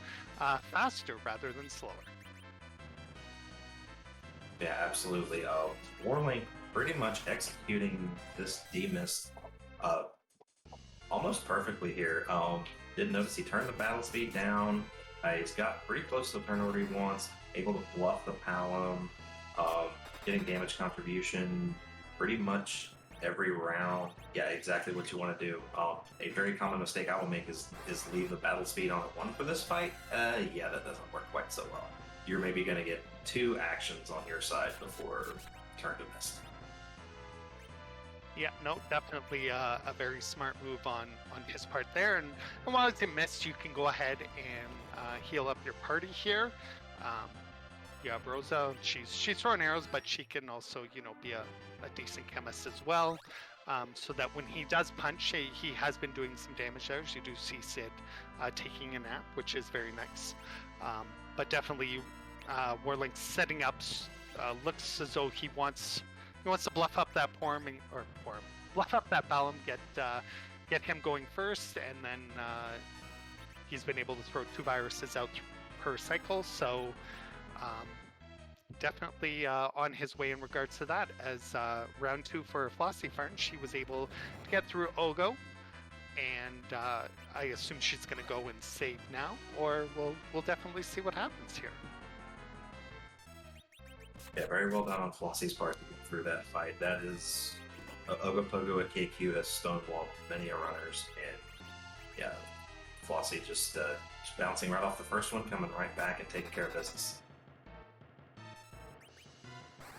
faster rather than slower. Yeah, absolutely. Warlink pretty much executing this D-Mist almost perfectly here. Didn't notice he turned the battle speed down. He's got pretty close to the turn order he wants, able to bluff the Palom, getting damage contribution pretty much every round. Yeah, exactly what you want to do. A very common mistake I will make is leave the battle speed on 1 for this fight. Yeah, that doesn't work quite so well. You're maybe going to get 2 actions on your side before turn to mist. Yeah, no, definitely a very smart move on his part there. And while it's a miss, you can go ahead and heal up your party here. You have Rosa. She's throwing arrows, but she can also, be a decent chemist as well. So that when he does punch, he has been doing some damage there. You do see Sid taking a nap, which is very nice. But definitely, Warlink setting up looks as though he wants to bluff up that bluff up that Balam, get him going first, and then he's been able to throw 2 viruses out per cycle. So definitely on his way in regards to that. As round 2 for flossiefern, she was able to get through Ogo, and I assume she's going to go and save now, or we'll definitely see what happens here. Yeah, very well done on Flossie's part to get through that fight. That is Ogopogo at KQ has stonewalled many a runners, and yeah, Flossie just bouncing right off the first one, coming right back and taking care of business.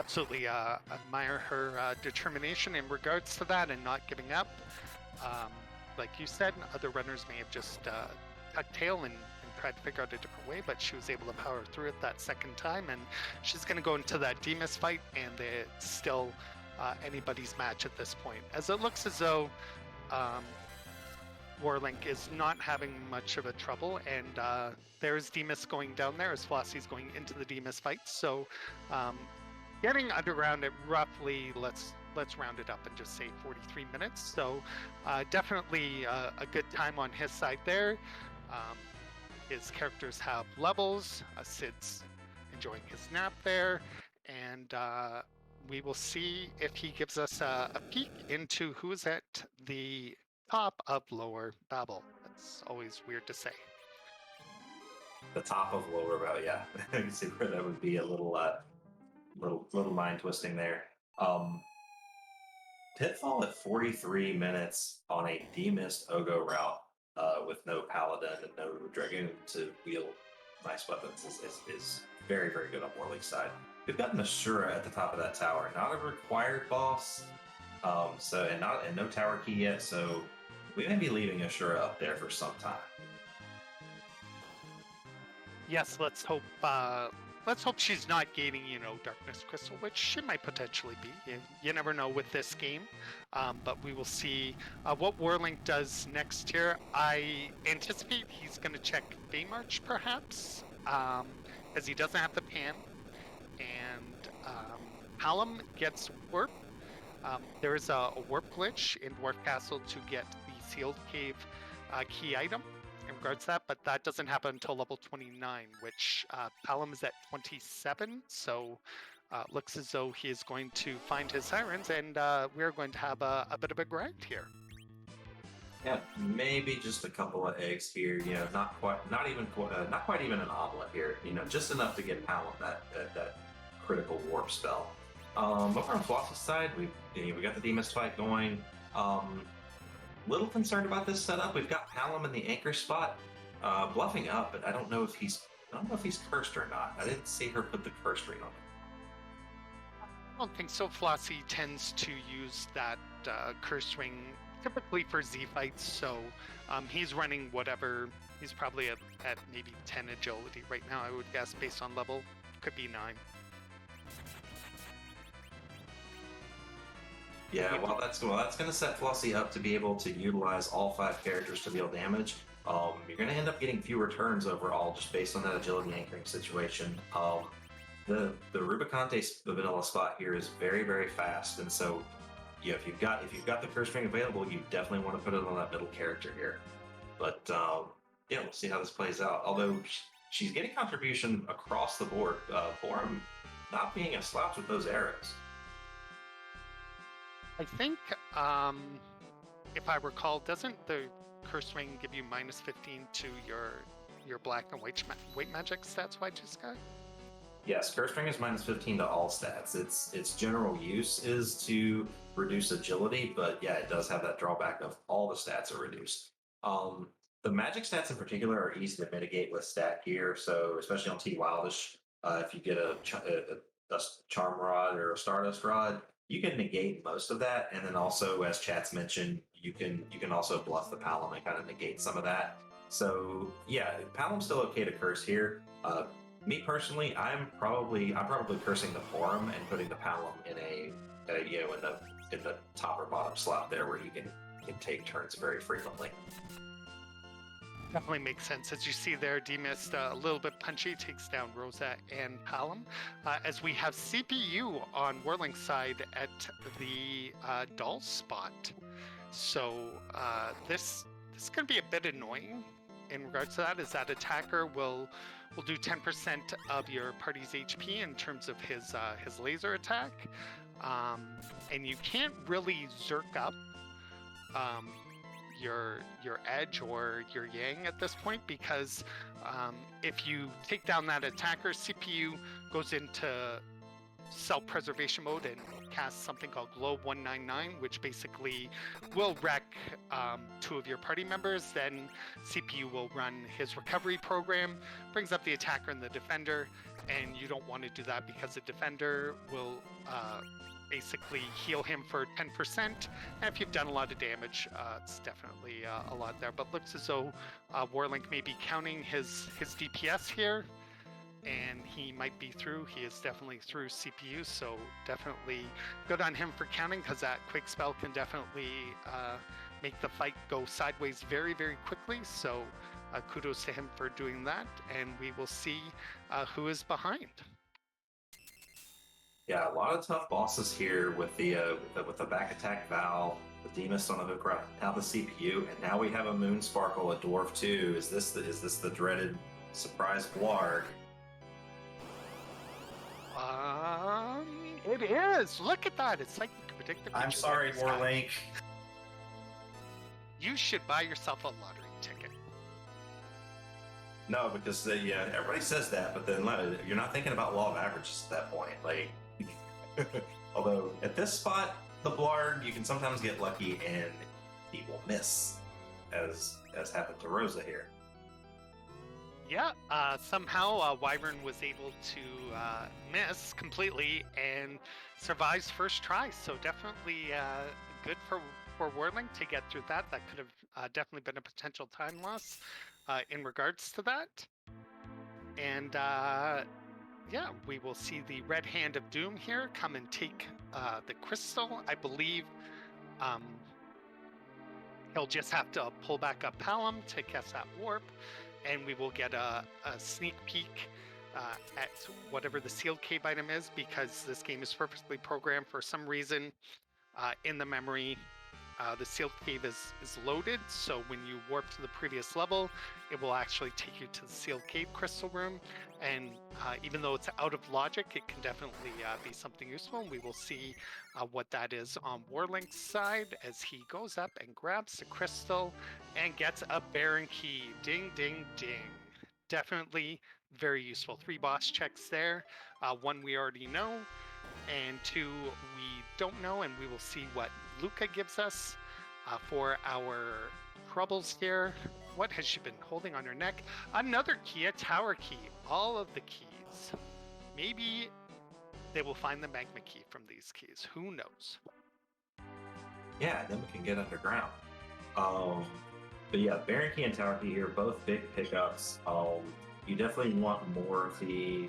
Absolutely admire her determination in regards to that and not giving up. Like you said, other runners may have just tucked tail and tried to figure out a different way, but she was able to power through it that second time, and she's going to go into that Demus fight, and it's still anybody's match at this point, as it looks as though Warlink is not having much of a trouble, and there's Demus going down there as Flossie's going into the Demus fight. So getting underground at roughly, let's round it up and just say 43 minutes. So definitely a good time on his side there. His characters have levels. Sid's enjoying his nap there, and we will see if he gives us a peek into who's at the top of Lower Babel. That's always weird to say. The top of Lower Babel, yeah. I can see where that would be a little mind twisting there. Pitfall at 43 minutes on a demist Ogo route with no paladin and no dragoon to wield nice weapons is very, very good on Warlink's side. We've got Nashura at the top of that tower, not a required boss, and no tower key yet, so we may be leaving Ashura up there for some time. Yes, let's hope she's not gaining, Darkness Crystal, which she might potentially be. You never know with this game, but we will see what Warlink does next here. I anticipate he's going to check Baymarch, perhaps, as he doesn't have the pan, and Hallam gets Warp. There is a Warp glitch in Dwarf Castle to get the Sealed Cave key item in regards to that, but that doesn't happen until level 29, which Palom is at 27, so looks as though he is going to find his sirens, and we're going to have a bit of a grind here. Yeah, maybe just a couple of eggs here. Not quite even an omelet here. Just enough to get Palom that critical warp spell. Over on Floss's side, we got the Demus fight going. Little concerned about this setup. We've got Palom in the anchor spot, bluffing up, but I don't know if he's cursed or not. I didn't see her put the curse ring on him. I don't think so. Flossie tends to use that curse ring typically for Z fights, so he's running whatever. He's probably at maybe 10 agility right now, I would guess, based on level. Could be 9. Yeah, well, that's going to set Flossie up to be able to utilize all 5 characters to deal damage. You're going to end up getting fewer turns overall, just based on that agility anchoring situation. The Rubicante vanilla spot here is very, very fast, and so if you've got the curse ring available, you definitely want to put it on that middle character here. But we'll see how this plays out. Although she's getting contribution across the board for him not being a slouch with those arrows. I think, if I recall, doesn't the curse ring give you -15 to your black and white magic stats, White Sky? Yes, Curse Ring is minus 15 to all stats. Its general use is to reduce agility, but yeah, it does have that drawback of all the stats are reduced. Um, the magic stats in particular are easy to mitigate with stat gear, so especially on T Wildish, if you get a Charm Rod or a Stardust Rod, you can negate most of that, and then also, as Chat's mentioned, you can also bluff the Palom and kind of negate some of that. So yeah, Palom's still okay to curse here. Me personally, I'm probably cursing the forum and putting the Palom in in the top or bottom slot there where you can take turns very frequently. Definitely makes sense. As you see there, Demist a little bit punchy, takes down Rosa and Palom. As we have CPU on Whirling's side at the doll spot. So this is going to be a bit annoying in regards to that, is that attacker will do 10% of your party's HP in terms of his laser attack. And you can't really zerk up your edge or your yang at this point, because if you take down that attacker, CPU goes into self-preservation mode and casts something called Globe 199, which basically will wreck two of your party members. Then CPU will run his recovery program, brings up the attacker and the defender, and you don't want to do that because the defender will basically heal him for 10%, and if you've done a lot of damage, it's definitely a lot there. But looks as though Warlink may be counting his DPS here, and he might be through. He is definitely through CPU, so definitely good on him for counting, because that quick spell can definitely make the fight go sideways very, very quickly. So kudos to him for doing that, and we will see who is behind. Yeah, a lot of tough bosses here with the back attack Val, the Demist on the hook right now, the CPU, and now we have a Moon Sparkle, a Dwarf too. Is this the dreaded surprise Blarg? It is. Look at that. It's like you can predict the future. I'm sorry, Warlink. You should buy yourself a lottery ticket. No, because yeah, everybody says that, but then you're not thinking about law of averages at that point. Like, although at this spot, the Blarg, you can sometimes get lucky and he will miss, as happened to Rosa here. Yeah, somehow Wyvern was able to miss completely and survives first try. So definitely good for Whirling to get through that. That could have definitely been a potential time loss in regards to that. And yeah, we will see the Red Hand of Doom here come and take the crystal. I believe he'll just have to pull back up Palom to cast that warp, and we will get a sneak peek at whatever the sealed cave item is, because this game is perfectly programmed for some reason in the memory. The sealed cave is loaded, so when you warp to the previous level, it will actually take you to the sealed cave crystal room, and even though it's out of logic, it can definitely be something useful, and we will see what that is on Warlink's side as he goes up and grabs the crystal and gets a Baron Key. Ding, ding, ding. Definitely very useful. 3 boss checks there. 1 we already know, and 2 we don't know, and we will see what Luca gives us for our troubles here. What has she been holding on her neck? Another key, a tower key. All of the keys. Maybe they will find the magma key from these keys. Who knows? Yeah, then we can get underground. But yeah, Baron Key and Tower Key here, both big pickups. You definitely want more of the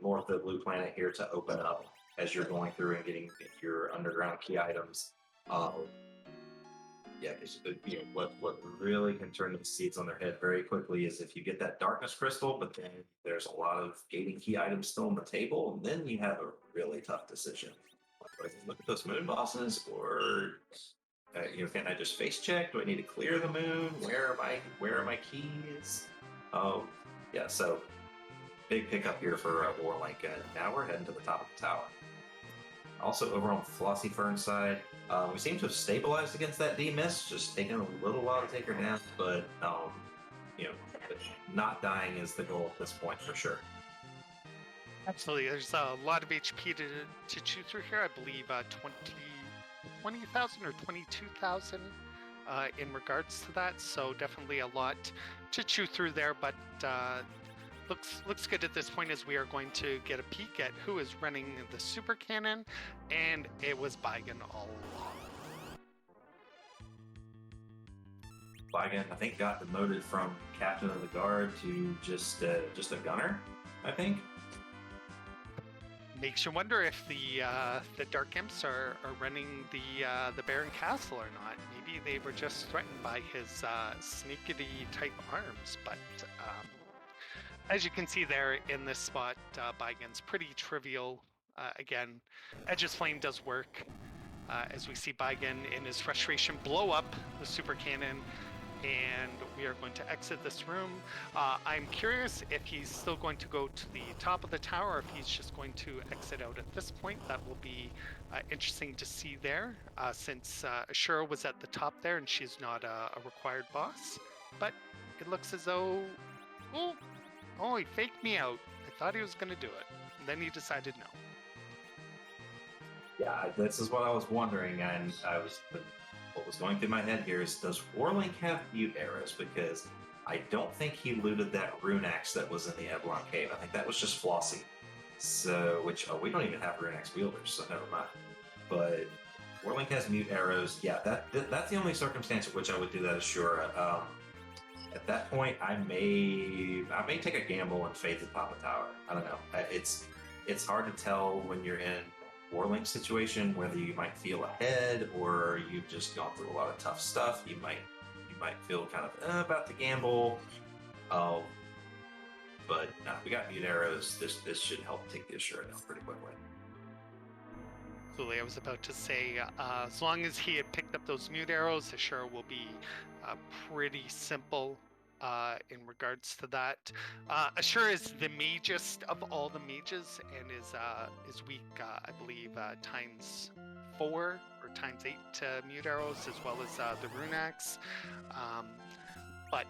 more of the blue planet here to open up as you're going through and getting your underground key items. Yeah, what really can turn the seats on their head very quickly is if you get that darkness crystal, but then there's a lot of gating key items still on the table, and then you have a really tough decision. Do I look at those moon bosses, or can I just face check? Do I need to clear the moon? Where are my keys? Oh, yeah. So big pickup here for Warlink, and now we're heading to the top of the tower. Also, over on flossiefern's side, we seem to have stabilized against that D-Mist, just taking a little while to take her down, but not dying is the goal at this point for sure. Absolutely. There's a lot of HP to chew through here. I believe 20,000 or 22,000 in regards to that. So definitely a lot to chew through there, but looks good at this point as we are going to get a peek at who is running the super cannon, and it was Baigan all along. Baigan, I think, got demoted from captain of the guard to just a gunner, I think. Makes you wonder if the Dark Imps are running the Baron Castle or not. Maybe they were just threatened by his sneakity type arms. But as you can see there in this spot, Baigan's pretty trivial. Again, Edge's Flame does work. As we see Baigan in his frustration blow up the super cannon, and we are going to exit this room. I'm curious if he's still going to go to the top of the tower, or if he's just going to exit out at this point. That will be interesting to see there, since Ashura was at the top there and she's not a required boss. But it looks as though, oh, he faked me out. I thought he was going to do it, and then he decided no. Yeah, this is what I was wondering, and what was going through my head here is, does Warlink have mute arrows? Because I don't think he looted that rune axe that was in the Eblan cave. I think that was just Flossie. So, we don't even have rune axe wielders, so never mind. But Warlink has mute arrows. Yeah, that's the only circumstance in which I would do that, Ashura. At that point, I may take a gamble and fade the top of tower. I don't know. It's hard to tell when you're in Warlink situation whether you might feel ahead or you've just gone through a lot of tough stuff. You might feel kind of about to gamble. But we got mute arrows. This should help take the Ashura down pretty quickly. Absolutely. I was about to say, as long as he had picked up those mute arrows, Ashura will be pretty simple in regards to that. Ashura is the magest of all the mages and is weak, I believe, times 4 or times 8 mute arrows, as well as the rune axe. But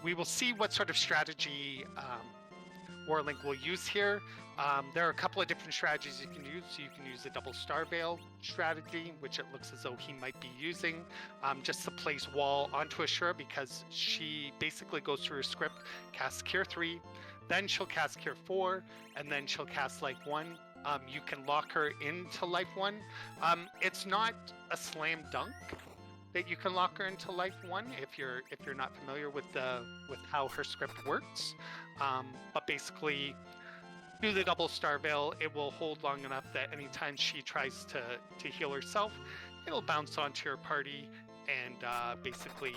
we will see what sort of strategy Warlink will use here. There are a couple of different strategies you can use. You can use the double star veil strategy, which it looks as though he might be using, just to place wall onto Ashura, because she basically goes through her script, casts Cure 3, then she'll cast Cure 4, and then she'll cast Life 1. You can lock her into Life 1. It's not a slam dunk that you can lock her into Life 1 if you're not familiar with how her script works. But basically, do the double star veil, it will hold long enough that anytime she tries to heal herself, it'll bounce onto your party, and basically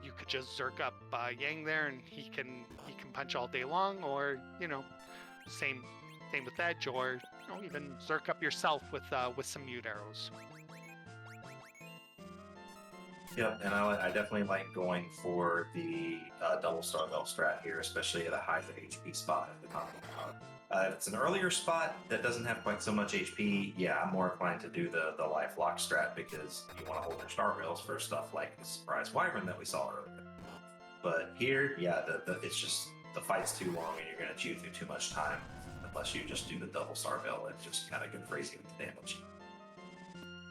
you could just zerk up Yang there, and he can punch all day long, or same with Edge, or even zerk up yourself with some mute arrows. Yep, and I definitely like going for the double star veil strat here, especially at a high HP spot at the top of the tower. If it's an earlier spot that doesn't have quite so much HP, yeah, I'm more inclined to do the life lock strat, because you want to hold your star rails for stuff like the surprise wyvern that we saw earlier. But here, yeah, it's just the fight's too long and you're going to chew through too much time unless you just do the double star veil and just kind of go crazy with the damage.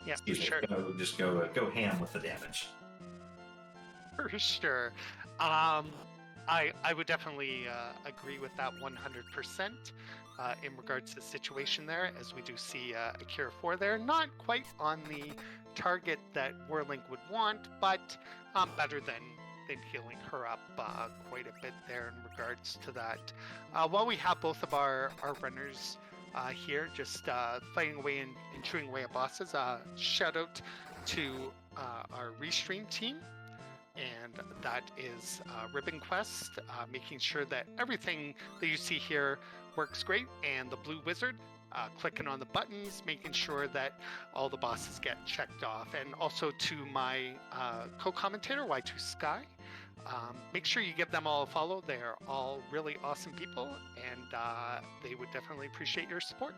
Yeah, for sure. Just go ham with the damage. For sure. I would definitely agree with that 100% in regards to the situation there, as we do see a Cure 4 there. Not quite on the target that Warlink would want, but better than healing her up quite a bit there in regards to that. While we have both of our runners here just fighting away and chewing away at bosses, shout out to our restream team. And that is Ribbon Quest, making sure that everything that you see here works great, and the Blue Wizard, clicking on the buttons, making sure that all the bosses get checked off. And also to my co-commentator, Y2 Sky, make sure you give them all a follow. They are all really awesome people, and they would definitely appreciate your support.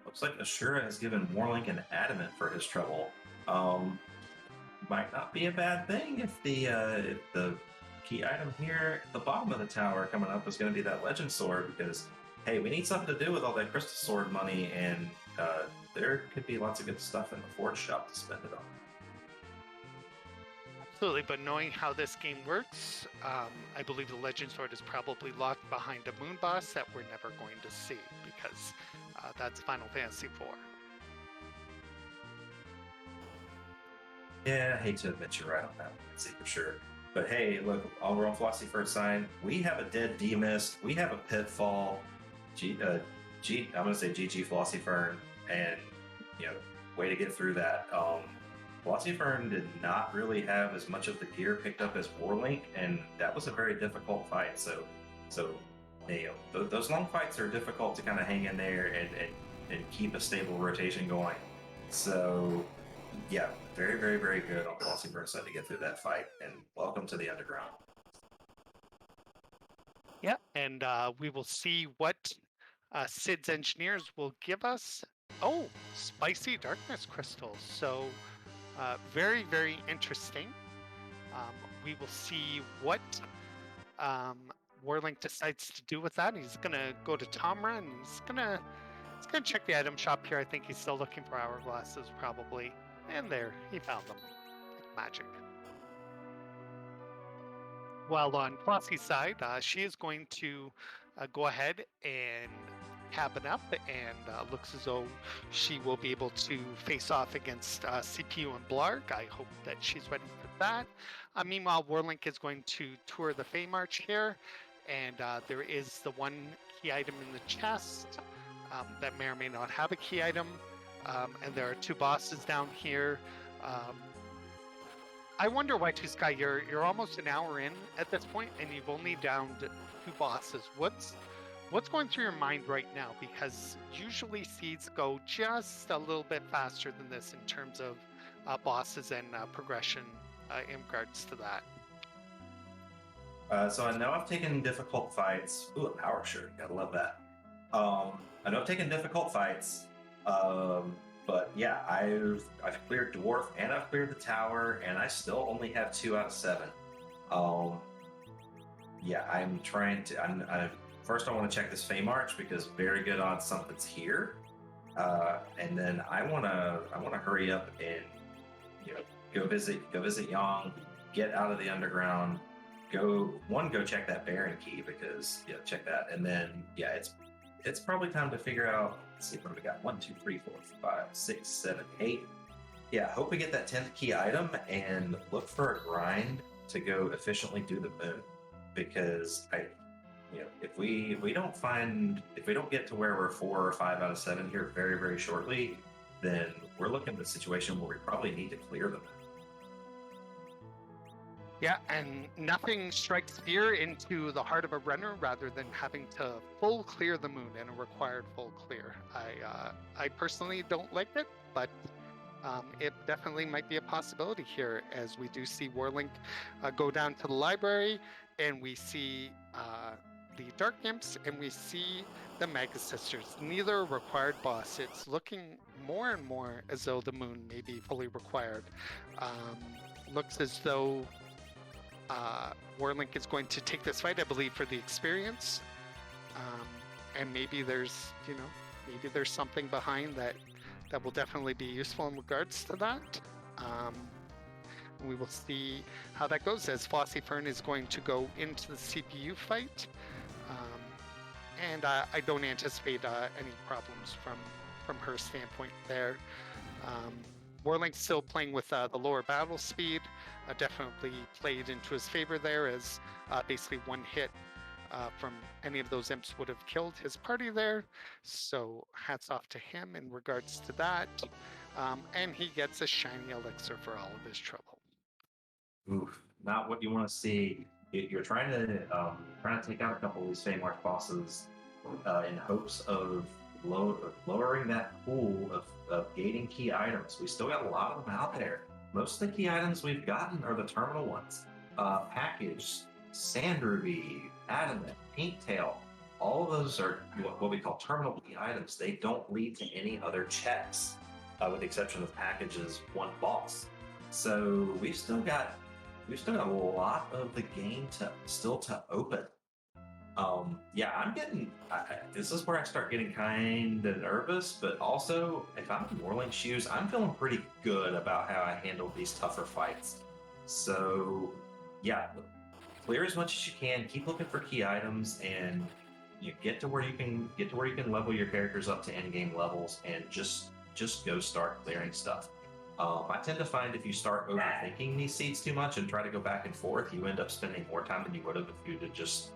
Looks like Ashura has given Warlink an adamant for his trouble. might not be a bad thing if the key item here at the bottom of the tower coming up is going to be that legend sword, because hey, we need something to do with all that crystal sword money, and there could be lots of good stuff in the forge shop to spend it on. Absolutely, but knowing how this game works, I believe the Legend Sword is probably locked behind a moon boss that we're never going to see, because that's Final Fantasy IV. Yeah, I hate to admit you're right on that one, see for sure. But hey, look, over on flossiefern side, we have a dead D-Mist, we have a Pitfall, I'm gonna say GG flossiefern, and you know, way to get through that. flossiefern did not really have as much of the gear picked up as Warlink, and that was a very difficult fight. So you know, those long fights are difficult to kind of hang in there and keep a stable rotation going. So yeah, very, very, very good on flossiefern side to get through that fight, and welcome to the underground. Yeah, and we will see what Sid's engineers will give us. Oh, spicy darkness crystals. So very, very interesting. We will see what Warlink decides to do with that. He's gonna go to Tomra and he's gonna check the item shop here. I think he's still looking for hourglasses probably. And there, he found them. Magic. While on Flossie's side, she is going to go ahead and cabin up, and looks as though she will be able to face off against CPU and Blarg. I hope that she's ready for that. Meanwhile, Warlink is going to tour the Fey March here, and there is the one key item in the chest that may or may not have a key item, and there are two bosses down here. I wonder why, Two Sky, you're almost an hour in at this point, and you've only downed two bosses. What's going through your mind right now? Because usually seeds go just a little bit faster than this in terms of bosses and progression in regards to that. So I know I've taken difficult fights. Ooh, a power shirt, gotta love that. I know I've taken difficult fights, but yeah, I've cleared Dwarf and I've cleared the tower, and I still only have 2 out of 7. Yeah, I'm trying to. First, I want to check this Fey March because very good odds something's here, and then I want to hurry up and go visit Yang, get out of the underground, go check that Baron key because check that, and then it's probably time to figure out. Let's see, what do we got? 1, 2, 3, 4, 5, 6, 7, 8. Yeah, hope we get that 10th key item and look for a grind to go efficiently do the moon, because if we don't get to where we're 4 or 5 out of 7 here very, very shortly, then we're looking at a situation where we probably need to clear them. Yeah, and nothing strikes fear into the heart of a runner rather than having to full clear the moon and a required full clear. I personally don't like it, but it definitely might be a possibility here, as we do see Warlink go down to the library, and we see the Dark Imps, and we see the Mega Sisters. Neither a required boss. It's looking more and more as though the moon may be fully required. Looks as though Warlink is going to take this fight, I believe, for the experience, and maybe there's something behind that will definitely be useful in regards to that. We will see how that goes, as flossiefern is going to go into the CPU fight, and I don't anticipate any problems from her standpoint there. Warlink's still playing with the lower battle speed, definitely played into his favor there, as basically one hit from any of those imps would have killed his party there. So hats off to him in regards to that. And he gets a shiny elixir for all of his trouble. Oof, not what you want to see. You're trying to take out a couple of these Fey March bosses in hopes of lowering that pool of gating key items. We still got a lot of them out there. Most of the key items we've gotten are the terminal ones. Package, Sand Ruby, Adamant, Pink Tail. All of those are what we call terminal key items. They don't lead to any other checks, with the exception of Package's one boss. So we've still got a lot of the game to open. Yeah, this is where I start getting kind of nervous, but also if I'm in Warlink shoes, I'm feeling pretty good about how I handled these tougher fights. So yeah, clear as much as you can, keep looking for key items, and you get to where you can level your characters up to endgame levels, and just go start clearing stuff. I tend to find if you start overthinking these seeds too much and try to go back and forth, you end up spending more time than you would have if you had just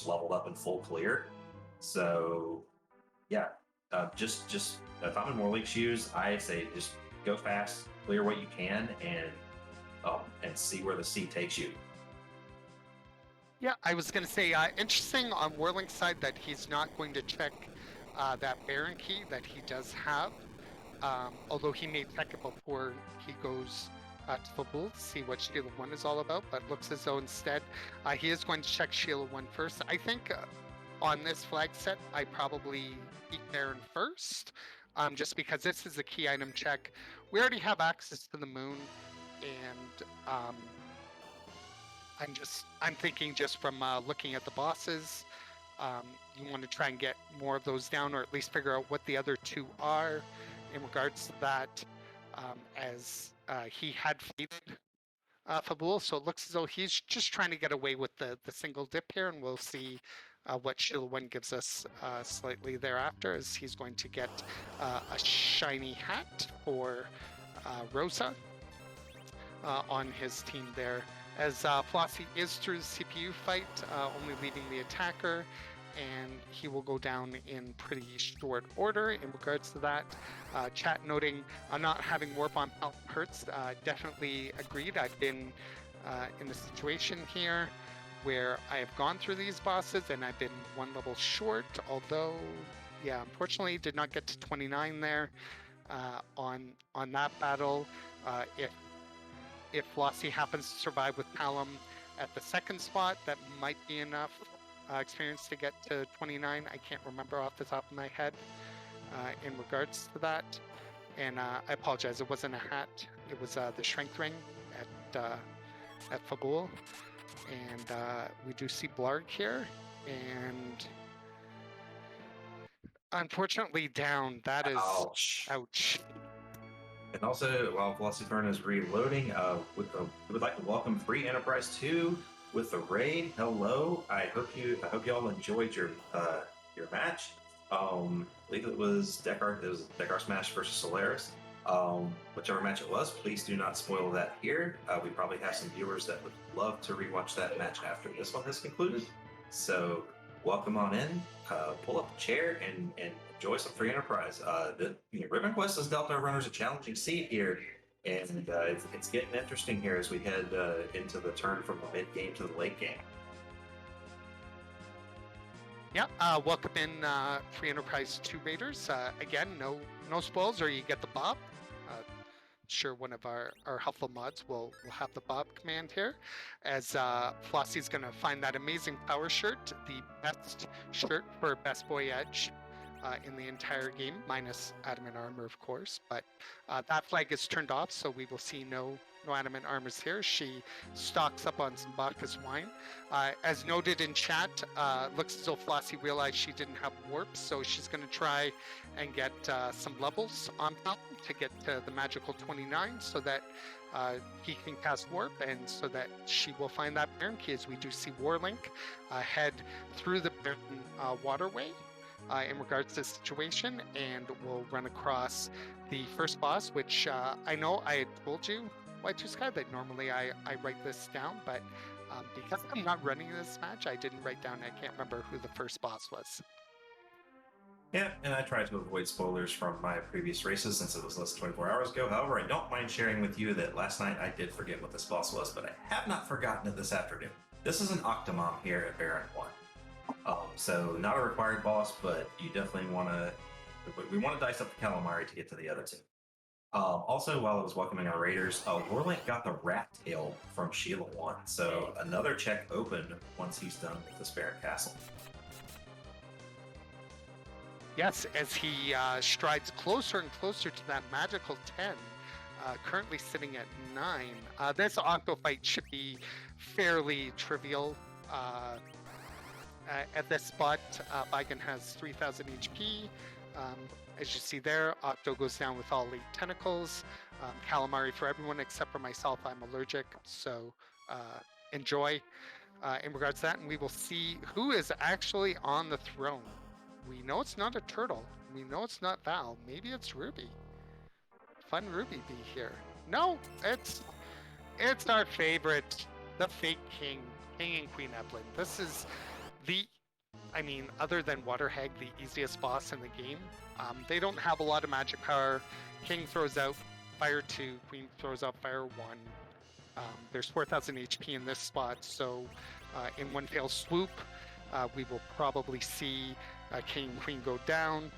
leveled up in full clear. So yeah, just if I'm in Warlink shoes, I say just go fast, clear what you can, and see where the seed takes you. Yeah, I was going to say, interesting on Warlink's side that he's not going to check that Baron key that he does have. Although he may check it before he goes to Babel to see what Sheila 1 is all about, but looks as though instead he is going to check Sheila 1 first. I think on this flag set, I probably beat Baron first, just because this is a key item check. We already have access to the moon, and I'm thinking just from looking at the bosses, you want to try and get more of those down, or at least figure out what the other two are in regards to that, as he had faded Fabul, so it looks as though he's just trying to get away with the single dip here, and we'll see what Shield 1 gives us slightly thereafter, as he's going to get a shiny hat for Rosa on his team there, as Flossie is through the CPU fight, only leaving the attacker, and he will go down in pretty short order in regards to that. Chat noting not having warp on hurts, definitely agreed. I've been in a situation here where I have gone through these bosses and I've been one level short, although, yeah, unfortunately did not get to 29 there on that battle. If Flossie happens to survive with Palom at the second spot, that might be enough experience to get to 29. I can't remember off the top of my head in regards to that. And I apologize, it wasn't a hat. It was the strength ring at Fabul. And we do see Blarg here. And unfortunately down. That is... Ouch. And also, while flossiefern is reloading, we would like to welcome Free Enterprise 2 with the raid. Hello, I hope you all enjoyed your match. I believe it was Dekar Smash versus Solaris. Whichever match it was, please do not spoil that here. We probably have some viewers that would love to rewatch that match after this one has concluded. So welcome on in, pull up a chair, and enjoy some Free Enterprise. The Ribbon Quest has dealt our runners a challenging seat here, and it's getting interesting here as we head into the turn from the mid game to the late game. Yeah, welcome in Free Enterprise 2 Raiders. Again, no spoils, or you get the Bob. Sure, one of our helpful mods will have the Bob command here, as Flossie's going to find that amazing power shirt, the best shirt for Best Boy Edge in the entire game, minus adamant armor, of course. But that flag is turned off, so we will see no adamant armors here. She stocks up on some Bacchus wine. As noted in chat, looks as though Flossie realized she didn't have warp, so she's going to try and get some levels on top to get to the magical 29, so that he can cast warp, and so that she will find that Baron key, as we do see Warlink head through the Baron waterway in regards to the situation, and we'll run across the first boss, which I know I had told you, Y2 Sky, that normally I write this down, but because I'm not running this match, I didn't write down. I can't remember who the first boss was. Yeah, and I tried to avoid spoilers from my previous races since it was less than 24 hours ago. However, I don't mind sharing with you that last night I did forget what this boss was, but I have not forgotten it this afternoon. This is an Octomom here at Baron 1. So not a required boss, but you definitely want to... We want to dice up the calamari to get to the other two. Also, while I was welcoming our raiders, Warlink got the rat tail from Sheila 1, so another check opened once he's done with this Baron Castle. Yes, as he strides closer and closer to that magical 10, currently sitting at 9. This octo fight should be fairly trivial. At this spot, Baigan has 3,000 HP. As you see there, Octo goes down with all 8 tentacles. Calamari for everyone except for myself. I'm allergic, so enjoy in regards to that. And we will see who is actually on the throne. We know it's not a turtle. We know it's not Val. Maybe it's Ruby. Fun Ruby be here. No, it's our favorite, the fake king, King and Queen Eblan. This is other than Waterhag, the easiest boss in the game. They don't have a lot of magic power. King throws out Fire 2, Queen throws out Fire 1. There's 4,000 HP in this spot, so in one fell swoop, we will probably see King and Queen go down.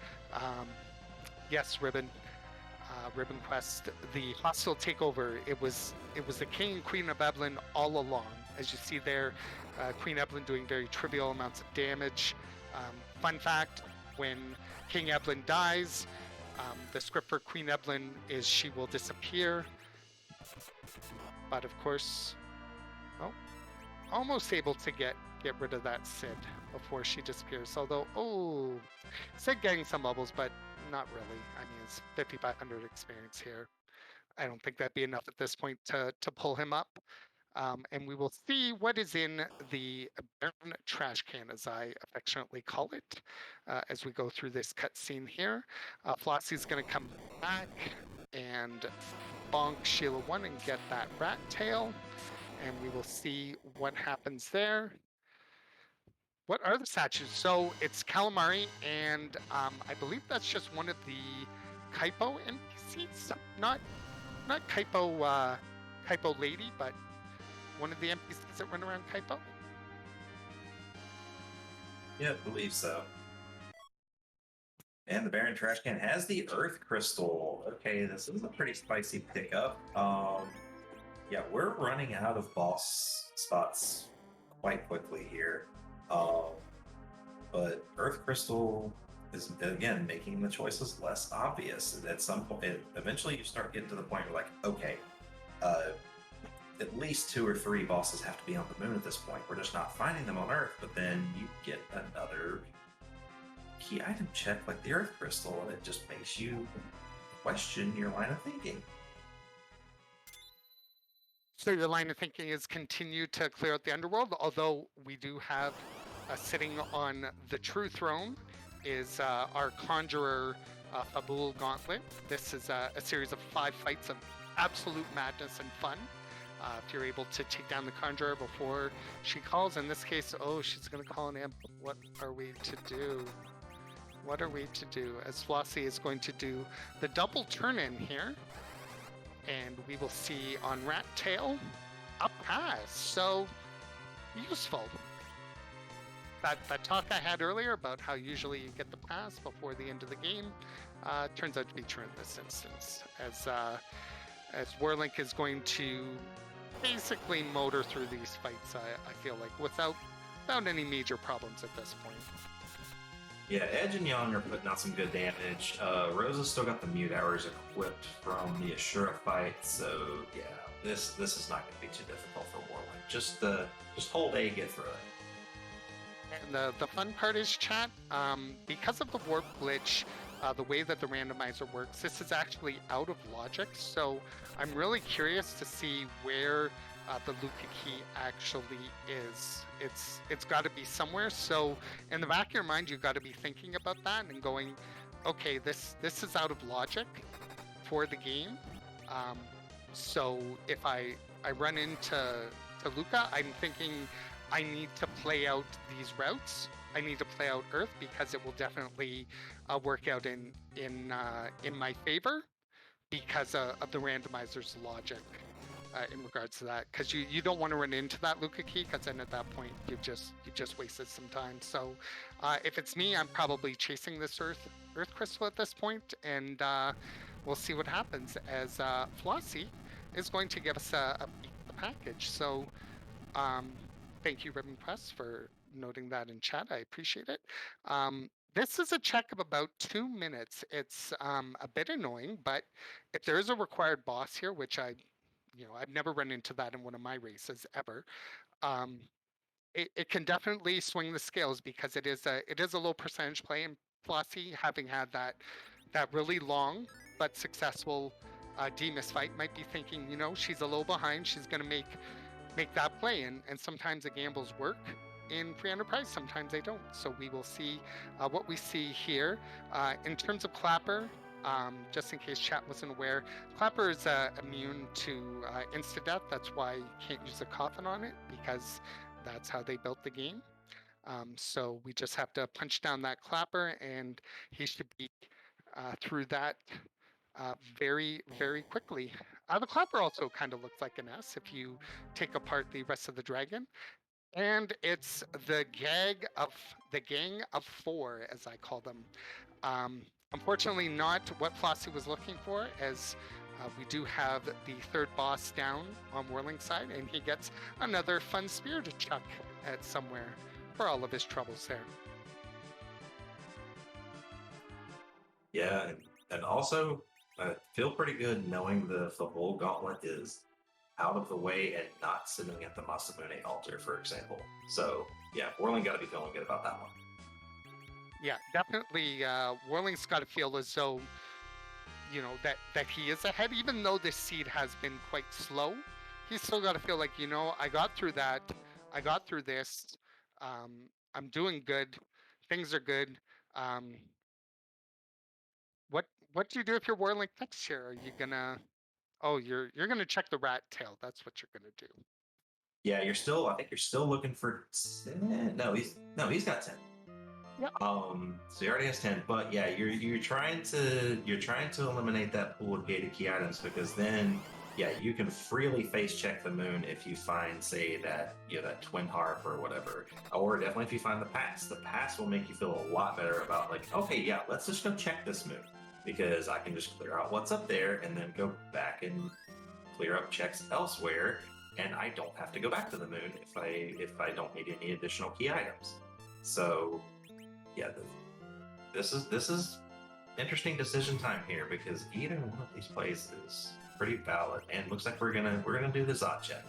Yes, Ribbon Quest, the hostile takeover. It was the King and Queen of Eblan all along. As you see there, Queen Eblan doing very trivial amounts of damage. Fun fact, when King Eblan dies, the script for Queen Eblan is she will disappear. But of course, almost able to get rid of that Sid before she disappears. Although, Sid getting some bubbles, but not really. I mean, it's 5,500 experience here. I don't think that'd be enough at this point to pull him up. And we will see what is in the Baron trash can, as I affectionately call it, as we go through this cutscene here. Flossie's going to come back and bonk Sheila 1 and get that rat tail. And we will see what happens there. What are the statues? So it's Calamari, and I believe that's just one of the Kaipo NPCs. Not Kaipo lady, but one of the NPCs that run around Kaipo. Yeah, I believe so. And the Baron trash can has the Earth Crystal. Okay, this is a pretty spicy pickup. Yeah, we're running out of boss spots quite quickly here. But Earth Crystal is, again, making the choices less obvious. At some point, eventually you start getting to the point where, like, okay, at least 2 or 3 bosses have to be on the moon at this point. We're just not finding them on Earth, but then you get another key item check like the Earth Crystal, and it just makes you question your line of thinking. So your line of thinking is continue to clear out the underworld, although we do have sitting on the true throne is our conjurer Babel Gauntlet. This is a series of 5 fights of absolute madness and fun. If you're able to take down the conjurer before she calls, in this case, she's going to call an imp. What are we to do? What are we to do? As Flossie is going to do the double turn in here. And we will see on Rat Tail a pass. So useful. That talk I had earlier about how usually you get the pass before the end of the game turns out to be true in this instance. As Warlink is going to basically motor through these fights, I feel like, without any major problems at this point. Yeah, Edge and Young are putting out some good damage. Rosa's still got the mute hours equipped from the Ashura fight, so yeah, this is not going to be too difficult for Warlink. Just hold A, get through it. And the fun part is, chat, because of the warp glitch, the way that the randomizer works, this is actually out of logic, so I'm really curious to see where the Luca key actually is. It's got to be somewhere, so in the back of your mind you've got to be thinking about that and going, okay, this is out of logic for the game, so if I run into Luca, I'm thinking I need to play out these routes. I need to play out Earth because it will definitely work out in my favor because of the randomizer's logic in regards to that. Because you don't want to run into that Luca key, because then at that point you've just wasted some time. So if it's me, I'm probably chasing this Earth Crystal at this point, and we'll see what happens as Flossie is going to give us a peek at the package. So thank you, Ribbon Press, for noting that in chat. I appreciate it. This is a check of about 2 minutes. It's a bit annoying, but if there is a required boss here, which I've never run into that in one of my races ever. Um, it can definitely swing the scales because it is a low percentage play, and Flossie, having had that really long but successful Demus fight, might be thinking, she's a little behind. She's going to make that play, and sometimes the gambles work in free enterprise, sometimes they don't. So we will see what we see here. In terms of Clapper, just in case chat wasn't aware, Clapper is immune to insta-death. That's why you can't use a coffin on it, because that's how they built the game. So we just have to punch down that Clapper, and he should be through that very, very quickly. The Clapper also kind of looks like an S if you take apart the rest of the dragon. And it's the gang of four, as I call them. Unfortunately, not what Flossie was looking for, as we do have the third boss down on Whirling's side, and he gets another fun spear to chuck at somewhere for all of his troubles there. Yeah, and also I feel pretty good knowing the whole gauntlet is out of the way and not sitting at the Masamune altar, for example. So yeah, Whirling got to be feeling good about that one. Yeah, definitely. Whirling's got to feel as though that he is ahead, even though this seed has been quite slow. He's still got to feel like, I got through that. I got through this. I'm doing good. Things are good. What do you do if you're Whirling next year? Are you gonna? Oh, you're gonna check the rat tail. That's what you're gonna do. Yeah, I think you're still looking for 10. He's got 10. Yep. So he already has 10, but yeah, you're trying to eliminate that pool of gated key items, because then yeah, you can freely face check the moon if you find, say, that that twin harp or whatever, or definitely if you find the pass. The pass will make you feel a lot better about, like, okay, yeah, let's just go check this moon, because I can just clear out what's up there and then go back and clear up checks elsewhere, and I don't have to go back to the moon if I don't need any additional key items. So yeah, this is interesting decision time here, because either one of these plays is pretty valid, and looks like we're gonna do the Zot check.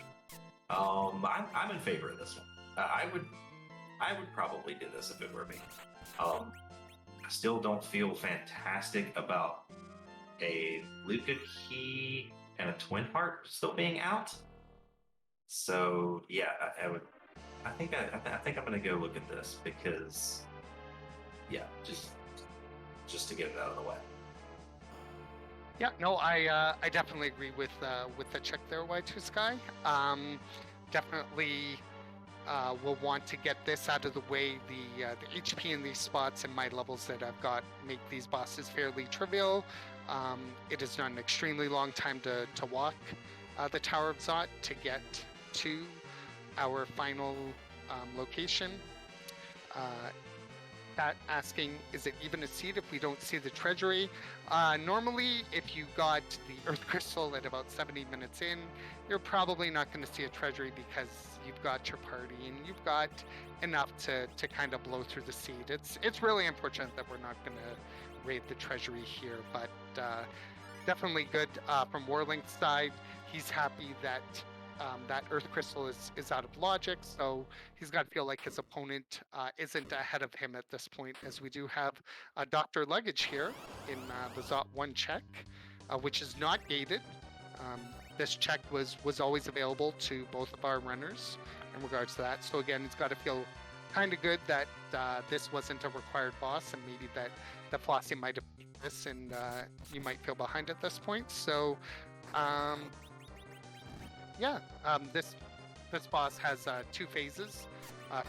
I'm in favor of this one. I would probably do this if it were me. I still don't feel fantastic about a Luca key and a twin heart still being out. So yeah, I would. I think I'm gonna go look at this, because yeah, just to get it out of the way. Yeah, no, I definitely agree with the check there, Y2 Sky. Definitely will want to get this out of the way. The HP in these spots and my levels that I've got make these bosses fairly trivial. It is not an extremely long time to walk the Tower of Zot to get to our final location. Asking, is it even a seed if we don't see the treasury? Normally, if you got the Earth Crystal at about 70 minutes in, you're probably not going to see a treasury, because you've got your party and you've got enough to kind of blow through the seed. It's really unfortunate that we're not going to raid the treasury here, but definitely good from Warlink's side. He's happy that that Earth Crystal is out of logic, so he's got to feel like his opponent isn't ahead of him at this point, as we do have Dr. Luggage here in the Zot 1 check, which is not gated. This check was always available to both of our runners in regards to that. So again, he's got to feel kind of good that this wasn't a required boss, and maybe that Flossie might have beat this, and you might feel behind at this point. So yeah, this boss has 2 phases.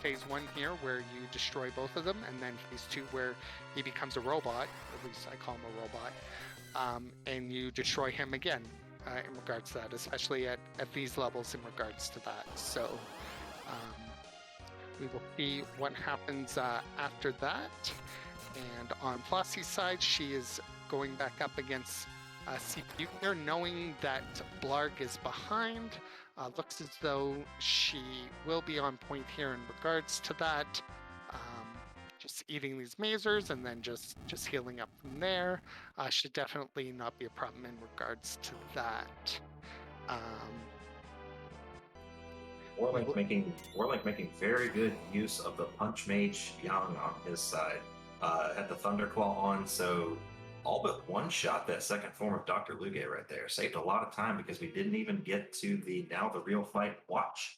Phase 1 here, where you destroy both of them, and then phase 2, where he becomes a robot. At least I call him a robot, and you destroy him again in regards to that, especially at these levels in regards to that. So we will see what happens after that. And on Flossie's side, she is going back up against CPU here, knowing that Blarg is behind. Looks as though she will be on point here in regards to that. buffs, eating these mazers, and then just healing up from there. Should definitely not be a problem in regards to that. Warlink making very good use of the Punch Mage Yang on his side. Had the Thunderclaw on, so all but one shot that second form of Dr. Luge right there. Saved a lot of time because we didn't even get to the now the real fight watch.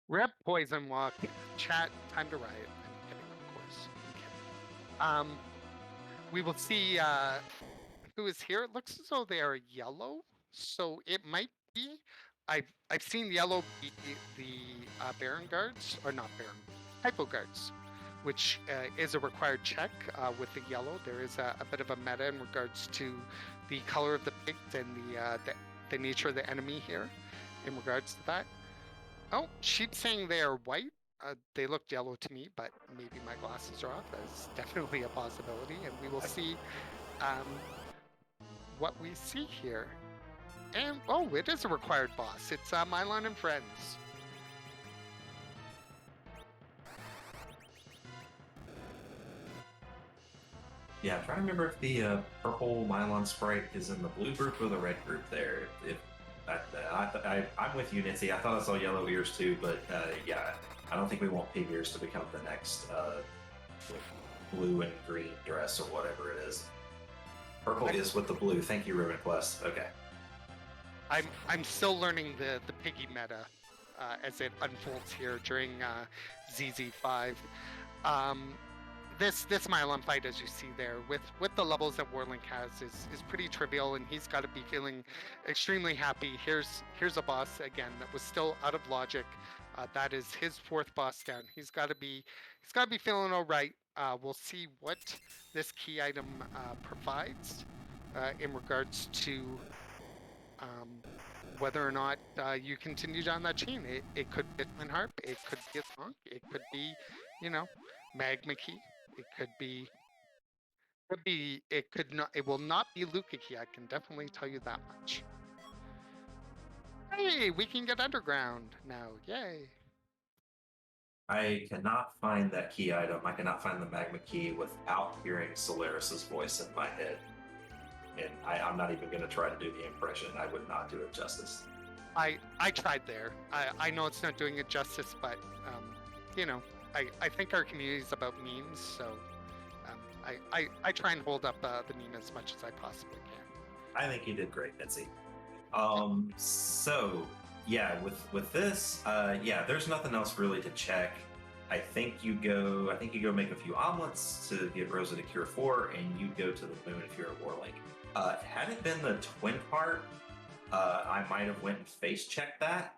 Rep Poison Walk. Chat, time to riot. I'm kidding, of course. I'm kidding. We will see who is here. It looks as though they are yellow, so it might be. I've seen yellow be the Baron guards, or not Baron, Hypo guards, which is a required check with the yellow. There is a bit of a meta in regards to the color of the pigs and the nature of the enemy here in regards to that. Oh, she's saying they are white. They look yellow to me, but maybe my glasses are off. That's definitely a possibility, and we will see what we see here. And oh, it is a required boss. It's Mylon and Friends. Yeah, I'm trying to remember if the purple Mylon sprite is in the blue group or the red group there. I'm with you, Nitzy. I thought I saw yellow ears too, but yeah, I don't think we want pig ears to become the next blue and green dress or whatever it is. Purple is with the blue. Thank you, Ruben Quest. Okay. I'm still learning the piggy meta as it unfolds here during ZZ5. This Mylon fight, as you see there, with the levels that Warlink has, is pretty trivial, and he's got to be feeling extremely happy. Here's a boss again that was still out of logic. That is his fourth boss down. He's got to be feeling all right. We'll see what this key item provides in regards to whether or not you continue down that chain. It could be Twin Harp, it could be a Thonk, it could be, Magma Key. It will not be Luca Key, I can definitely tell you that much. Hey, we can get underground now, yay. I cannot find that key item. I cannot find the Magma Key without hearing Solaris's voice in my head. And I'm not even going to try to do the impression. I would not do it justice. I tried there. I know it's not doing it justice, but, I think our community is about memes, so I try and hold up the meme as much as I possibly can. I think you did great, Mitzi. So, yeah, with this, there's nothing else really to check. I think you go make a few omelets to give Rosa to Cure 4, and you go to the moon if you're a Warlink. Had it been the twin part, I might have went and face checked that.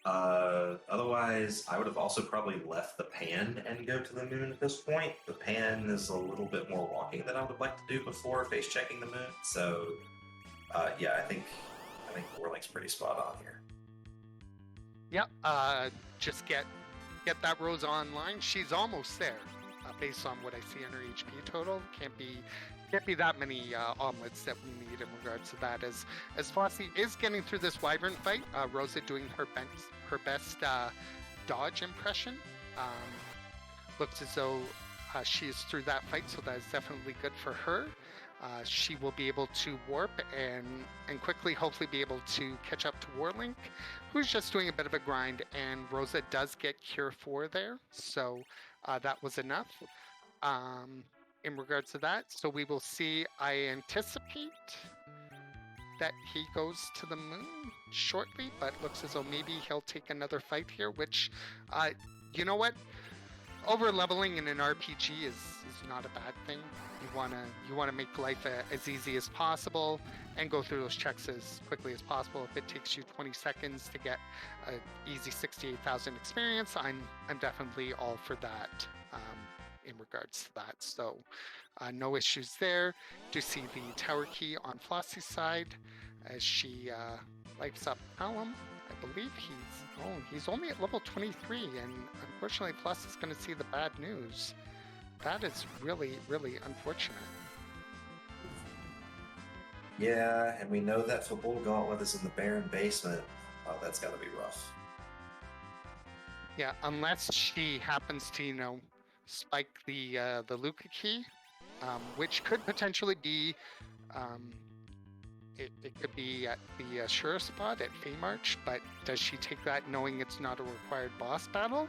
Otherwise, I would have also probably left the pan and go to the moon at this point. The pan is a little bit more walking than I would like to do before face checking the moon. So, I think Warlink's pretty spot on here. Yep. Just get that Rosa online. She's almost there, based on what I see in her HP total. Can't be that many omelets that we need in regards to that. As Flossie is getting through this Wyvern fight, Rosa doing her best dodge impression. Looks as though she is through that fight, so that is definitely good for her. She will be able to warp and quickly hopefully be able to catch up to Warlink, who's just doing a bit of a grind, and Rosa does get Cure 4 there, so that was enough. In regards to that, so we will see. I anticipate that he goes to the moon shortly, but looks as though maybe he'll take another fight here, which, you know what? Over leveling in an RPG is not a bad thing. You wanna make life as easy as possible and go through those checks as quickly as possible. If it takes you 20 seconds to get an easy 68,000 experience, I'm definitely all for that. In regards to that, so no issues there. Do see the tower key on Flossie's side as she lights up Callum. I believe he's only at level 23, and unfortunately Flossie's going to see the bad news. That is really, really unfortunate. Yeah, and we know that football gauntlet is in the Baron basement. Oh, that's got to be rough. Yeah, unless she happens to, spike the Luca key, which could potentially be it could be at the Sure spot at Feymarch, but does she take that knowing it's not a required boss battle?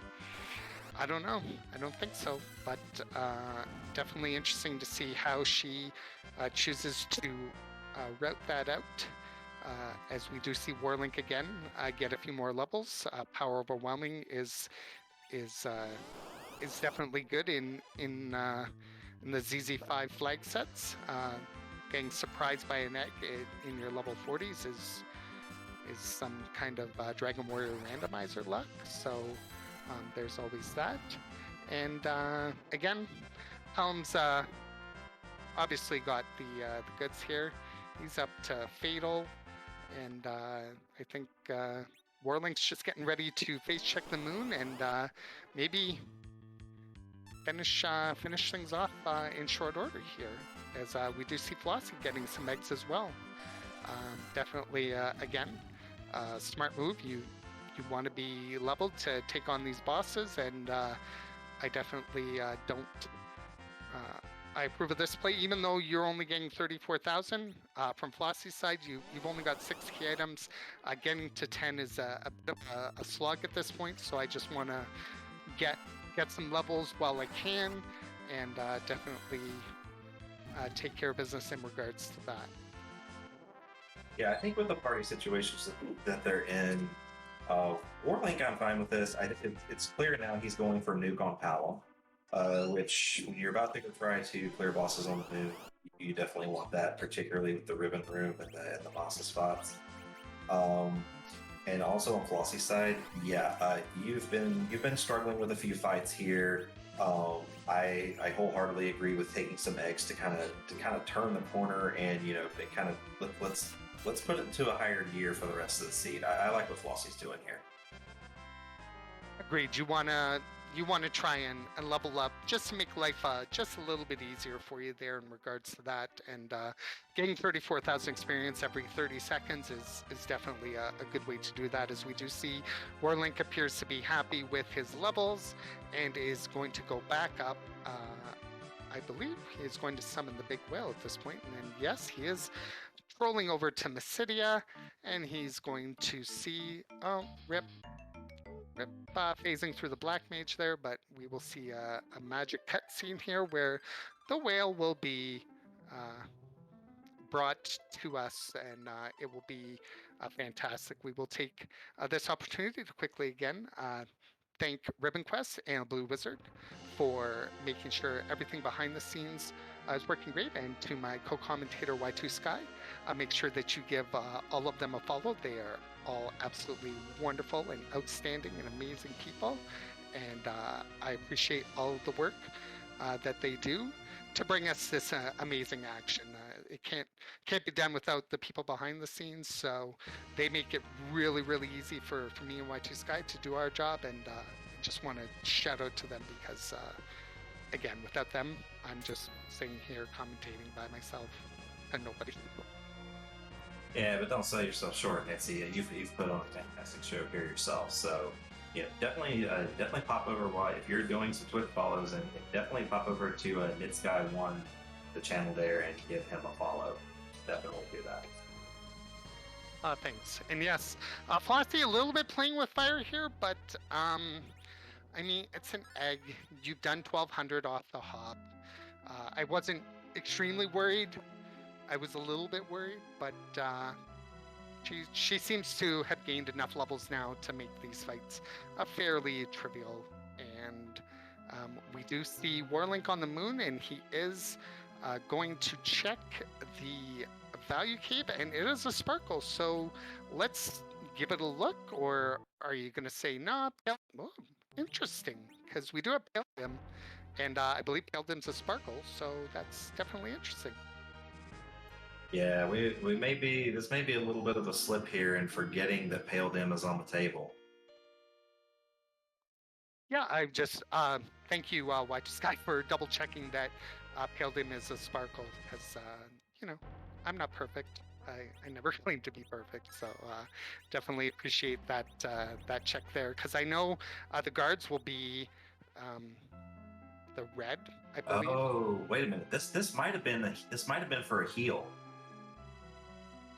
I don't know. I don't think so, but definitely interesting to see how she chooses to route that out. As we do see Warlink again get a few more levels. Power Overwhelming is definitely good in the ZZ5 flag sets. Getting surprised by an egg in your level 40s is some kind of Dragon Warrior randomizer luck. So there's always that. And again, Helm's obviously got the goods here. He's up to Fatal, and I think Warlink's just getting ready to face check the moon and maybe finish things off in short order here, as we do see Flossie getting some eggs as well. Definitely, again, smart move. You want to be leveled to take on these bosses, and I definitely don't. I approve of this play, even though you're only getting 34,000 from Flossie's side. You've only got 6 key items. Getting to 10 is a bit of a slog at this point, so I just want to get some levels while I can, and definitely take care of business in regards to that. Yeah, I think with the party situations that they're in, Warlink, I'm fine with this. It's clear now he's going for Nuke on Powell, which when you're about to go try to clear bosses on the moon, you definitely want that, particularly with the Ribbon Room and the Massa spots. And also on Flossie's side, yeah, you've been struggling with a few fights here. I wholeheartedly agree with taking some eggs to kind of turn the corner, and kind of let's put it to a higher gear for the rest of the seed. I like what Flossie's doing here. Agreed. You wanna try and level up just to make life just a little bit easier for you there in regards to that, and getting 34,000 experience every 30 seconds is definitely a good way to do that, as we do see Warlink appears to be happy with his levels and is going to go back up. I believe he is going to summon the big whale at this point, and then yes, he is trolling over to Mysidia, and he's going to see rip phasing through the Black Mage there, but we will see a magic cutscene here where the whale will be brought to us, and it will be fantastic. We will take this opportunity to quickly again thank Ribbon Quest and Blue Wizard for making sure everything behind the scenes is working great, and to my co-commentator Y2 Sky, make sure that you give all of them a follow. They are all absolutely wonderful and outstanding and amazing people, and I appreciate all of the work that they do to bring us this amazing action. It can't be done without the people behind the scenes, so they make it really easy for me and Y2 Sky to do our job, and I just want to shout out to them because again, without them, I'm just sitting here commentating by myself and nobody. Yeah, but don't sell yourself short, Nancy. You've put on a fantastic show here yourself. So, yeah, definitely pop over. If you're doing some Twitch follows, and definitely pop over to Nitsky1, the channel there, and give him a follow. Definitely do that. Thanks. And yes, Flossie a little bit playing with fire here, but I mean, it's an egg. You've done 1,200 off the hop. I wasn't extremely worried. I was a little bit worried, but she seems to have gained enough levels now to make these fights fairly trivial. And we do see Warlink on the moon, and he is going to check the value cape, and it is a sparkle. So let's give it a look, or are you going to say, nah, oh, interesting, because we do have Pale Dim, and I believe Pale Dim's a sparkle, so that's definitely interesting. Yeah, we may be, this may be a little bit of a slip here in forgetting that Pale Dim is on the table. Yeah, I just thank you, White Sky, for double checking that Pale Dim is a sparkle, because I'm not perfect. I never claim to be perfect, so definitely appreciate that check there, because I know the guards will be the red, I believe. Oh, wait a minute. This might have been for a heal.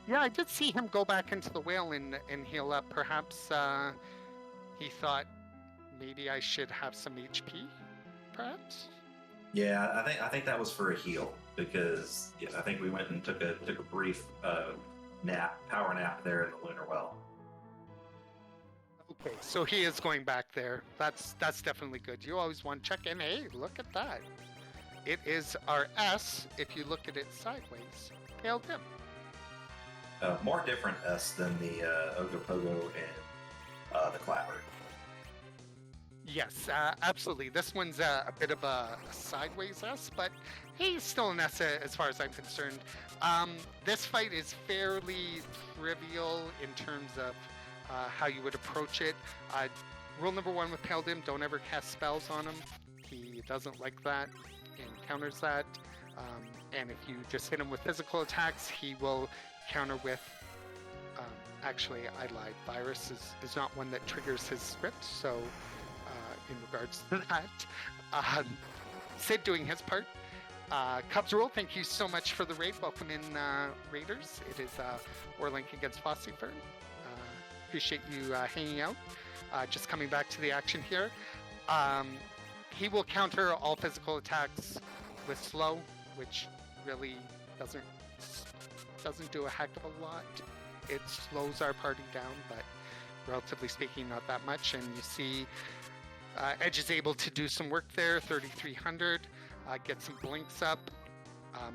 Yeah, I did see him go back into the whale and heal up. Perhaps he thought maybe I should have some HP, perhaps. Yeah, I think that was for a heal because I think we went and took a brief power nap there in the lunar well. Okay, so he is going back there. That's definitely good. You always want to check in. Hey, look at that. It is our S if you look at it sideways. Pale dim. More different S than the Ogopogo and the Clapper. Yes, absolutely. This one's a bit of a sideways S, but he's still an S as far as I'm concerned. This fight is fairly trivial in terms of how you would approach it. Rule number 1 with Pale Dim, don't ever cast spells on him. He doesn't like that and counters that. And if you just hit him with physical attacks, he will counter with... actually, I lied. Virus is not one that triggers his script, so in regards to that. Sid doing his part. Cubs Rule, thank you so much for the raid. Welcome in, Raiders. It is Warlink against flossiefern. Appreciate you hanging out. Just coming back to the action here. He will counter all physical attacks with slow, which really doesn't do a heck of a lot. It slows our party down, but relatively speaking, not that much. And you see Edge is able to do some work there, 3,300, get some blinks up,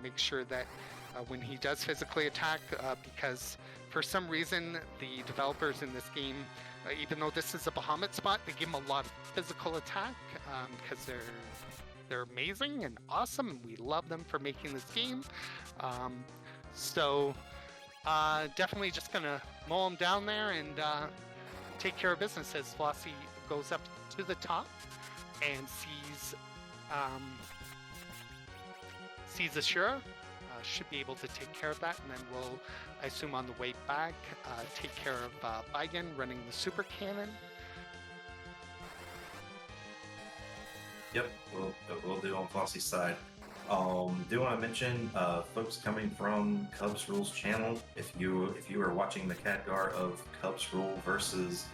make sure that when he does physically attack, because for some reason the developers in this game, even though this is a Bahamut spot, they give him a lot of physical attack because they're amazing and awesome. And we love them for making this game. So definitely just gonna mow him down there and take care of business as Flossie goes up to the top and sees Ashura. Should be able to take care of that, and then we'll, I assume, on the way back, take care of Baigen running the super cannon. Yep, we'll do on Flossie's side. Do want to mention folks coming from Cubs Rule's channel. If you are watching the Khadgar of Cubs Rule versus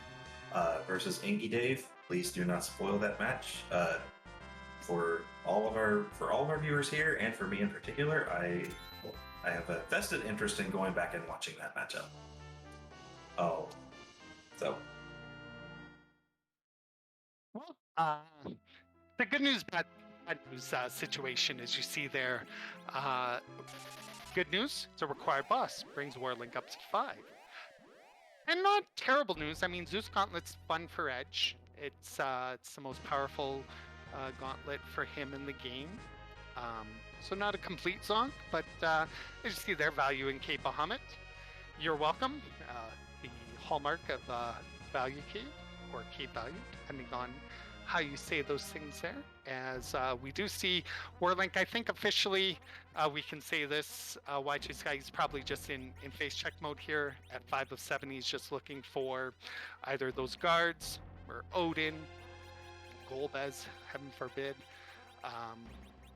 Inky Dave, please do not spoil that match. For all of our viewers here, and for me in particular, I have a vested interest in going back and watching that matchup. So. Well, the good news, bad news situation, as you see there. Good news, it's a required boss, brings Warlink up to 5. And not terrible news. I mean, Zeus Gauntlet's fun for Edge. It's the most powerful gauntlet for him in the game. So not a complete zonk, but as you see their value in K Bahamut. You're welcome. The hallmark of Value K, or K Value, depending on how you say those things there. As we do see Warlink, I think officially we can say this, Y2 Sky is probably just in face check mode here. At 5 of 7, he's just looking for either those guards or Odin, Golbez, heaven forbid.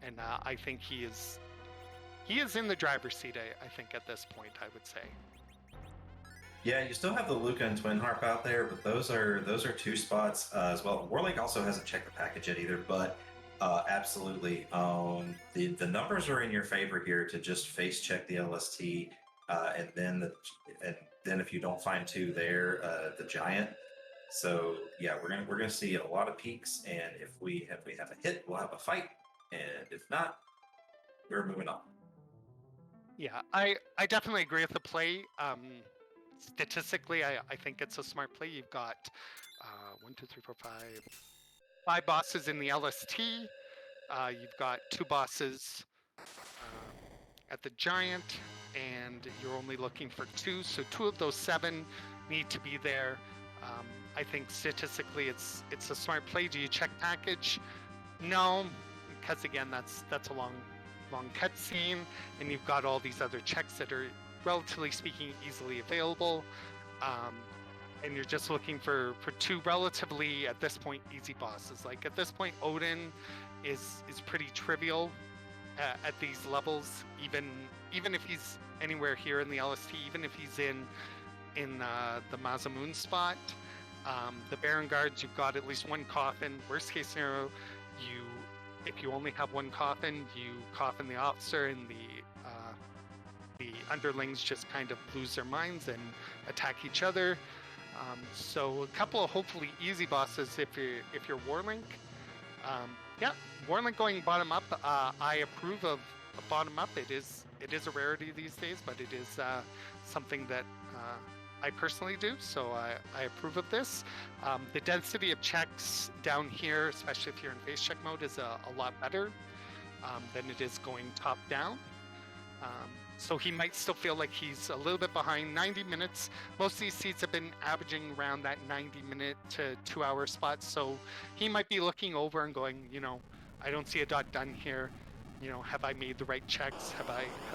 And I think he is in the driver's seat, I think, at this point, I would say. Yeah, you still have the Luca and Twin Harp out there, but those are 2 spots as well. Warlink also hasn't checked the package yet either, but absolutely, the numbers are in your favor here to just face check the LST, and then if you don't find 2 there, the Giant. So yeah, we're gonna see a lot of peaks, and if we have a hit, we'll have a fight, and if not, we're moving on. Yeah, I definitely agree with the play. Statistically, I think it's a smart play. You've got 1, 2, 3, 4, 5 bosses in the LST. You've got 2 bosses at the Giant, and you're only looking for 2. So 2 of those 7 need to be there. I think statistically, it's a smart play. Do you check package? No, because again, that's a long cutscene, and you've got all these other checks that are, relatively speaking, easily available, and you're just looking for 2 relatively, at this point, easy bosses. Like at this point, Odin is pretty trivial at these levels. Even if he's anywhere here in the LST, even if he's in the Mazamoon spot, the Baron Guards, you've got at least one coffin. Worst case scenario, if you only have one coffin, you coffin the officer, and the underlings just kind of lose their minds and attack each other. So a couple of hopefully easy bosses if you're Warlink. Yeah, Warlink going bottom up. I approve of bottom up. It is a rarity these days, but it is something that I personally do, so I approve of this. The density of checks down here, especially if you're in face check mode, is a lot better than it is going top down. So he might still feel like he's a little bit behind. 90 minutes. Most of these seats have been averaging around that 90-minute to 2-hour spot. So he might be looking over and going, I don't see a dot done here. Have I made the right checks? Have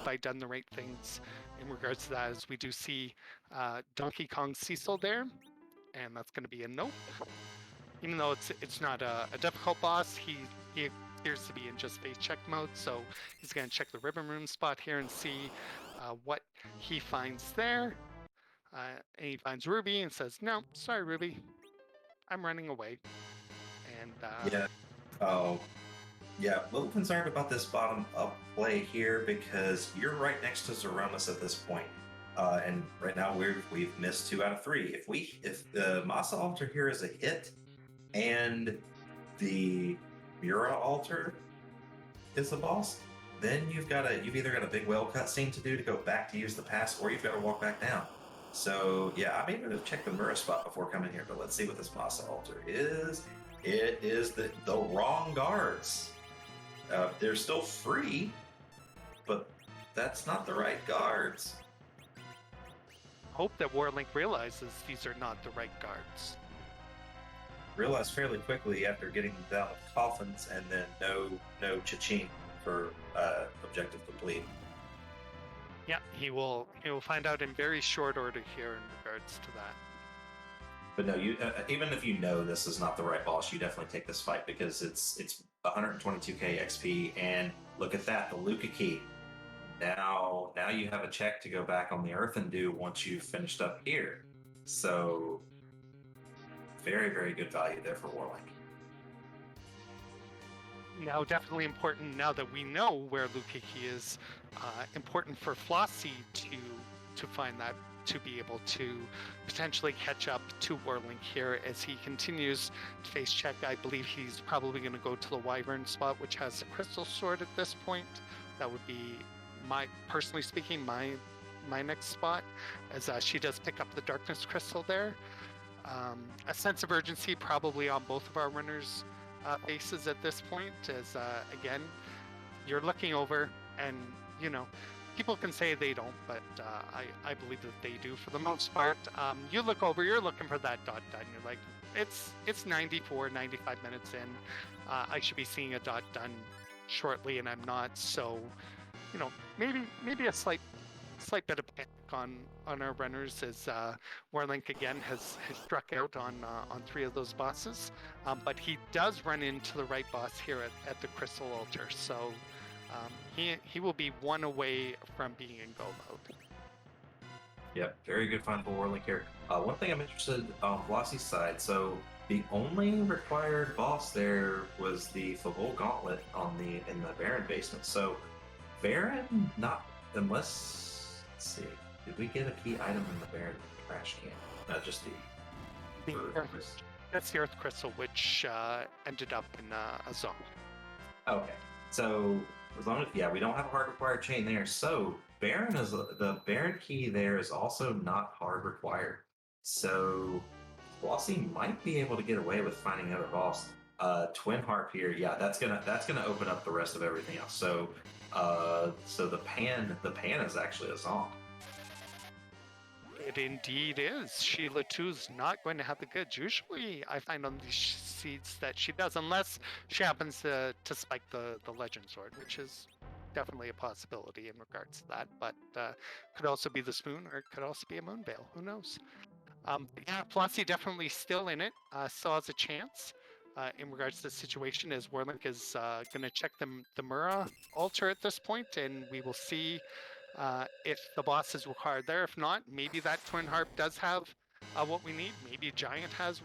I done the right things in regards to that? As we do see Donkey Kong Cecil there, and that's going to be a nope. Even though it's not a difficult boss, he appears to be in just face check mode, so he's going to check the ribbon room spot here and see what he finds there. And he finds Ruby and says, "No, sorry, Ruby, I'm running away." And yeah, yeah, a little concerned about this bottom up play here because you're right next to Zoromus at this point. And right now we've missed 2 out of 3. If the Masa altar here is a hit and the Mura altar is the boss, then you've either got a big whale cutscene to do to go back to use the pass, or you've got to walk back down. So yeah, I may have checked the Mura spot before coming here, but let's see what this Masa altar is. It is the wrong guards. They're still free, but that's not the right guards. Hope that Warlink realizes these are not the right guards. Realized fairly quickly after getting down with coffins, and then no cha-ching for objective complete. Yeah, he will find out in very short order here in regards to that. But no, you even if you know this is not the right boss, you definitely take this fight because it's 122k XP, and look at that, the Luca key. Now you have a check to go back on the Earth and do once you've finished up here. So very, very good value there for Warlink. Now, definitely important now that we know where Lukiki is, important for Flossie to find that, to be able to potentially catch up to Warlink here as he continues to face check. I believe he's probably going to go to the Wyvern spot, which has the Crystal Sword at this point. That would be personally speaking, my next spot, as she does pick up the Darkness Crystal there. A sense of urgency probably on both of our runners' faces at this point, as again, you're looking over, and people can say they don't, but I believe that they do for the most part. You look over, you're looking for that dot done. You're like, it's 94, 95 minutes in. I should be seeing a dot done shortly, and I'm not. So, maybe a slight bit of panic on our runners, as Warlink again has struck out on 3 of those bosses, but he does run into the right boss here at the Crystal Altar, so he will be 1 away from being in go mode. Yep, very good find for Warlink here. One thing I'm interested on Flossie's side, so the only required boss there was the Fabul Gauntlet in the Baron basement. So Baron, not unless, let's see, did we get a key item in the Baron trash can? Not just the that's the Earth Crystal, which ended up in a zone. Okay, so as long as we don't have a hard required chain there. So the Baron key there is also not hard required. So Flossie might be able to get away with finding another boss. Twin Harp here, that's gonna open up the rest of everything else. So the pan is actually a Zonk. It indeed is. Sheila 2's not going to have the goods. Usually I find on these seeds that she does, unless she happens to spike the Legend Sword, which is definitely a possibility in regards to that, but could also be the Spoon, or it could also be a Moon Veil. Who knows? Flossie definitely still in it, still has a chance. in regards to the situation, as Warlink is going to check the Mura altar at this point, and we will see if the boss is required there. If not, maybe that Twin Harp does have what we need. Maybe Giant has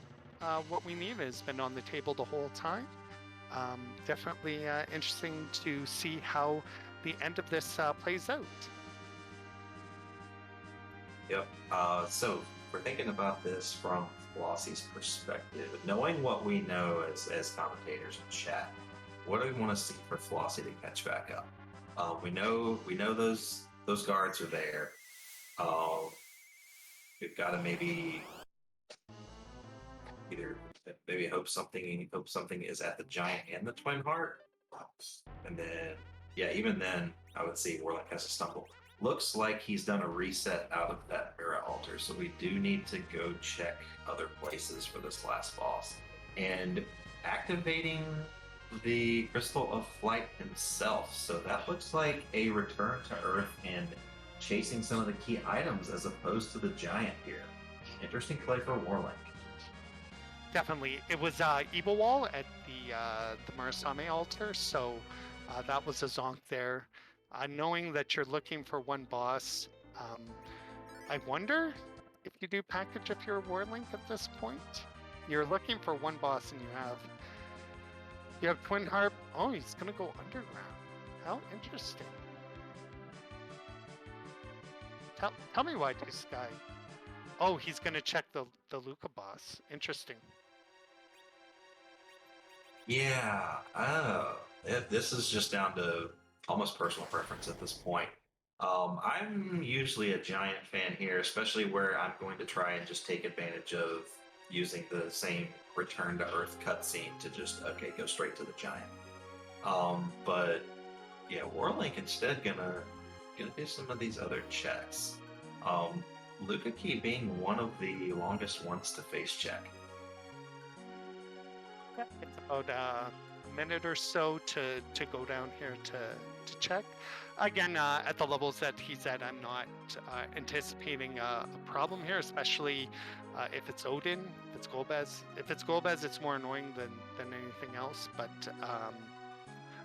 what we need. It's been on the table the whole time. Definitely interesting to see how the end of this plays out. Yep. So we're thinking about this from Flossie's perspective. Knowing what we know as commentators in chat, what do we want to see for Flossie to catch back up? We know those guards are there. We've got to maybe hope something is at the Giant and the Twin Heart, and then even then I would say Warlock has to stumble. Looks like he's done a reset out of that Mira altar, so we do need to go check other places for this last boss. And activating the Crystal of Flight himself, so that looks like a return to Earth and chasing some of the key items as opposed to the Giant here. Interesting play for Warlink. Definitely. It was Evil Wall at the Murasame altar, so that was a zonk there. Knowing that you're looking for one boss, I wonder if you do package up your Warlink at this point. You're looking for one boss and you have Twin Harp. Oh, he's gonna go underground. How interesting. Tell me why, this guy. Oh, he's gonna check the Luca boss. Interesting. Yeah, this is just down to almost personal preference at this point. I'm usually a Giant fan here, especially where I'm going to try and just take advantage of using the same Return to Earth cutscene to just go straight to the Giant. But yeah, Warlink instead gonna do some of these other checks. Luca Key being one of the longest ones to face check. It's about a minute or so to go down here to check. Again, at the levels that he's at, I'm not anticipating a problem here, especially if it's Odin, if it's Golbez. If it's Golbez, it's more annoying than anything else. But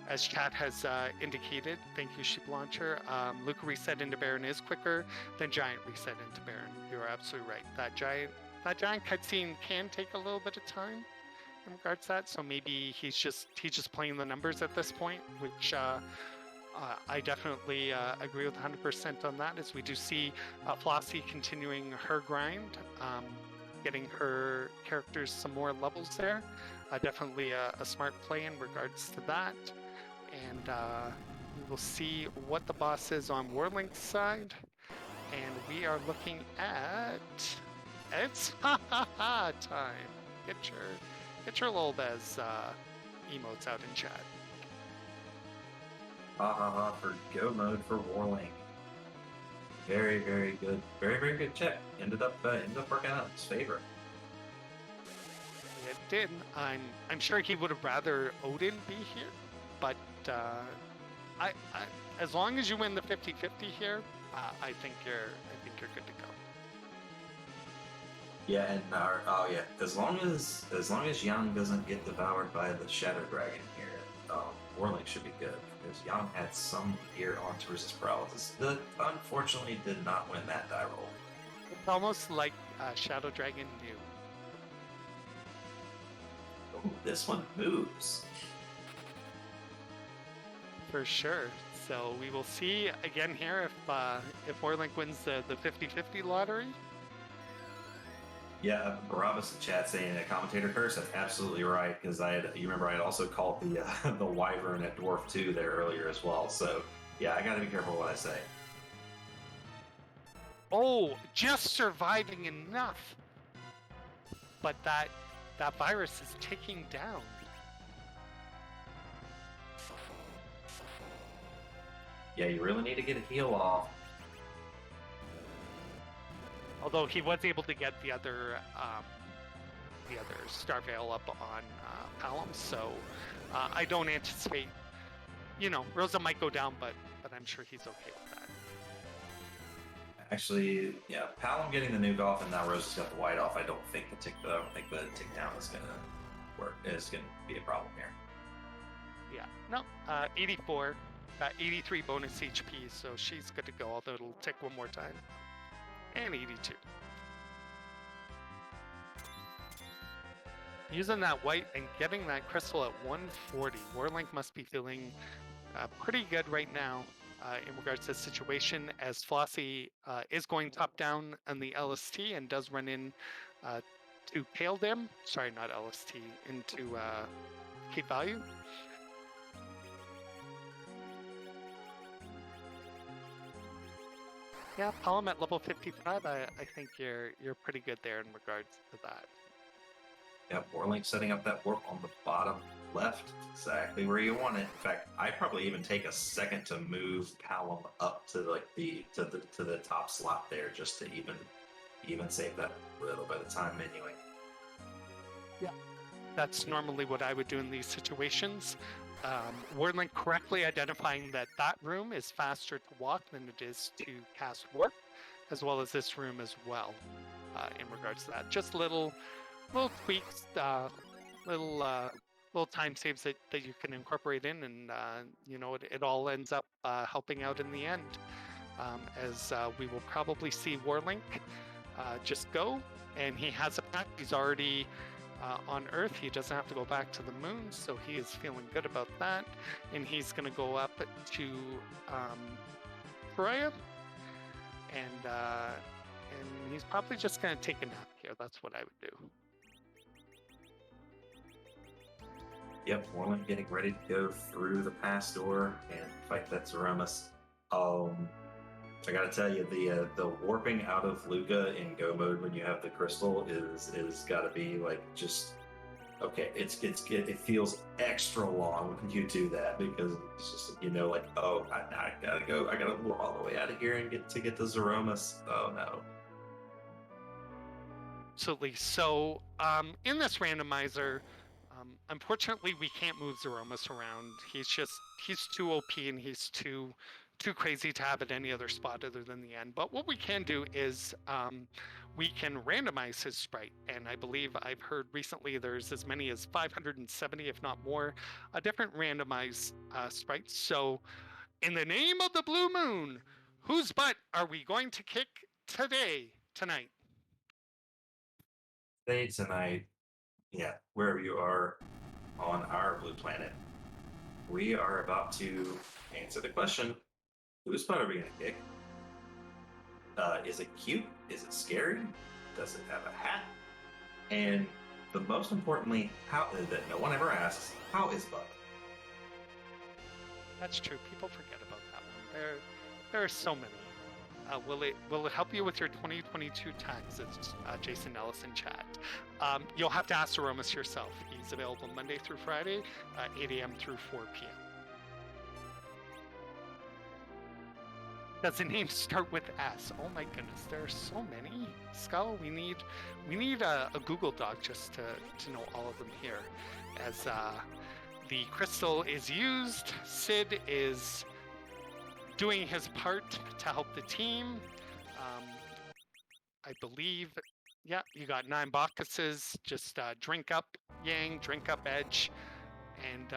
as chat has indicated, thank you, Sheep Launcher, Luca reset into Baron is quicker than Giant reset into Baron. You're absolutely right. That Giant cutscene can take a little bit of time in regards to that, so maybe he's just playing the numbers at this point, which I definitely agree with 100% on that, as we do see Flossie continuing her grind, getting her characters some more levels there. Definitely a smart play in regards to that, and we will see what the boss is on Warlink's side, and we are looking at it's time. Get your little Bez emotes out in chat. For go mode for Warlink. Very, very good. Very, very good check. Ended up working out in his favor. It did. I'm sure he would have rather Odin be here, but I as long as you win the 50-50 here, I think you're good to go. Yeah, and as long as Yang doesn't get devoured by the Shadow Dragon here, Warlink should be good, because Yang had some gear onto resist paralysis that unfortunately did not win that die roll. It's almost like Shadow Dragon knew. Ooh, this one moves. For sure. So we will see again here if Warlink wins the 50-50 lottery. Yeah, Barabbas in chat saying a commentator curse. That's absolutely right, because you remember I had also called the Wyvern at Dwarf 2 there earlier as well. So yeah, I got to be careful what I say. Oh, just surviving enough, but that virus is ticking down. Yeah, you really need to get a heal off. Although he was able to get the other Star Veil up on Palom, so I don't anticipate. Rosa might go down, but I'm sure he's okay with that. Actually, yeah, Palom getting the nuke off and now Rosa's got the white off. I don't think the tick down is gonna work. Is going to be a problem here. Yeah, no, 84, 83 bonus HP, so she's good to go, although it'll tick one more time. And 82. Using that white and getting that crystal at 140. Warlink must be feeling pretty good right now in regards to the situation, as Flossie is going top down on the LST and does run in to Pale Dim. Sorry, not LST, into Keep Value. Yeah, Palom at level 55, I think you're pretty good there in regards to that. Yeah, Warlink setting up that warp on the bottom left, exactly where you want it. In fact, I'd probably even take a second to move Palom up to like the top slot there, just to even save that little bit of time menuing. Yeah, that's normally what I would do in these situations. Warlink correctly identifying that room is faster to walk than it is to cast warp, as well as this room as well. In regards to that, just little tweaks, little time saves that you can incorporate in, and it all ends up helping out in the end. As we will probably see Warlink just go, and he has a pack. He's already on Earth. He doesn't have to go back to the moon, so he is feeling good about that. And he's going to go up to Freya, and he's probably just going to take a nap here. That's what I would do. Yep, Warlink getting ready to go through the pass door and fight that Zoromus. I gotta tell you, the warping out of Luca in go mode when you have the crystal is gotta be like just okay. It feels extra long when you do that, because it's just like, oh, I gotta go, I gotta warp all the way out of here and get to Zoromus. Oh no. Absolutely. So in this randomizer, unfortunately we can't move Zoromus around. He's too OP, and he's too crazy to have at any other spot other than the end. But what we can do is we can randomize his sprite, and I believe I've heard recently there's as many as 570, if not more, different randomized sprites. So in the name of the blue moon, whose butt are we going to kick tonight? Tonight, yeah, wherever you are on our blue planet, we are about to answer the question: whose butt are we going to kick? Is it cute? Is it scary? Does it have a hat? And the most importantly, how that no one ever asks, how is Bud? That's true. People forget about that one. There are so many. Will it help you with your 2022 taxes? Jason Ellis in chat. You'll have to ask Zoromus yourself. He's available Monday through Friday, 8 a.m. through 4 p.m. Does the name start with S? Oh my goodness, there are so many. Skull, we need a Google Doc just to know all of them here. As the crystal is used, Sid is doing his part to help the team. I believe, yeah, you got 9 Bacchuses. Just drink up Yang, drink up Edge, and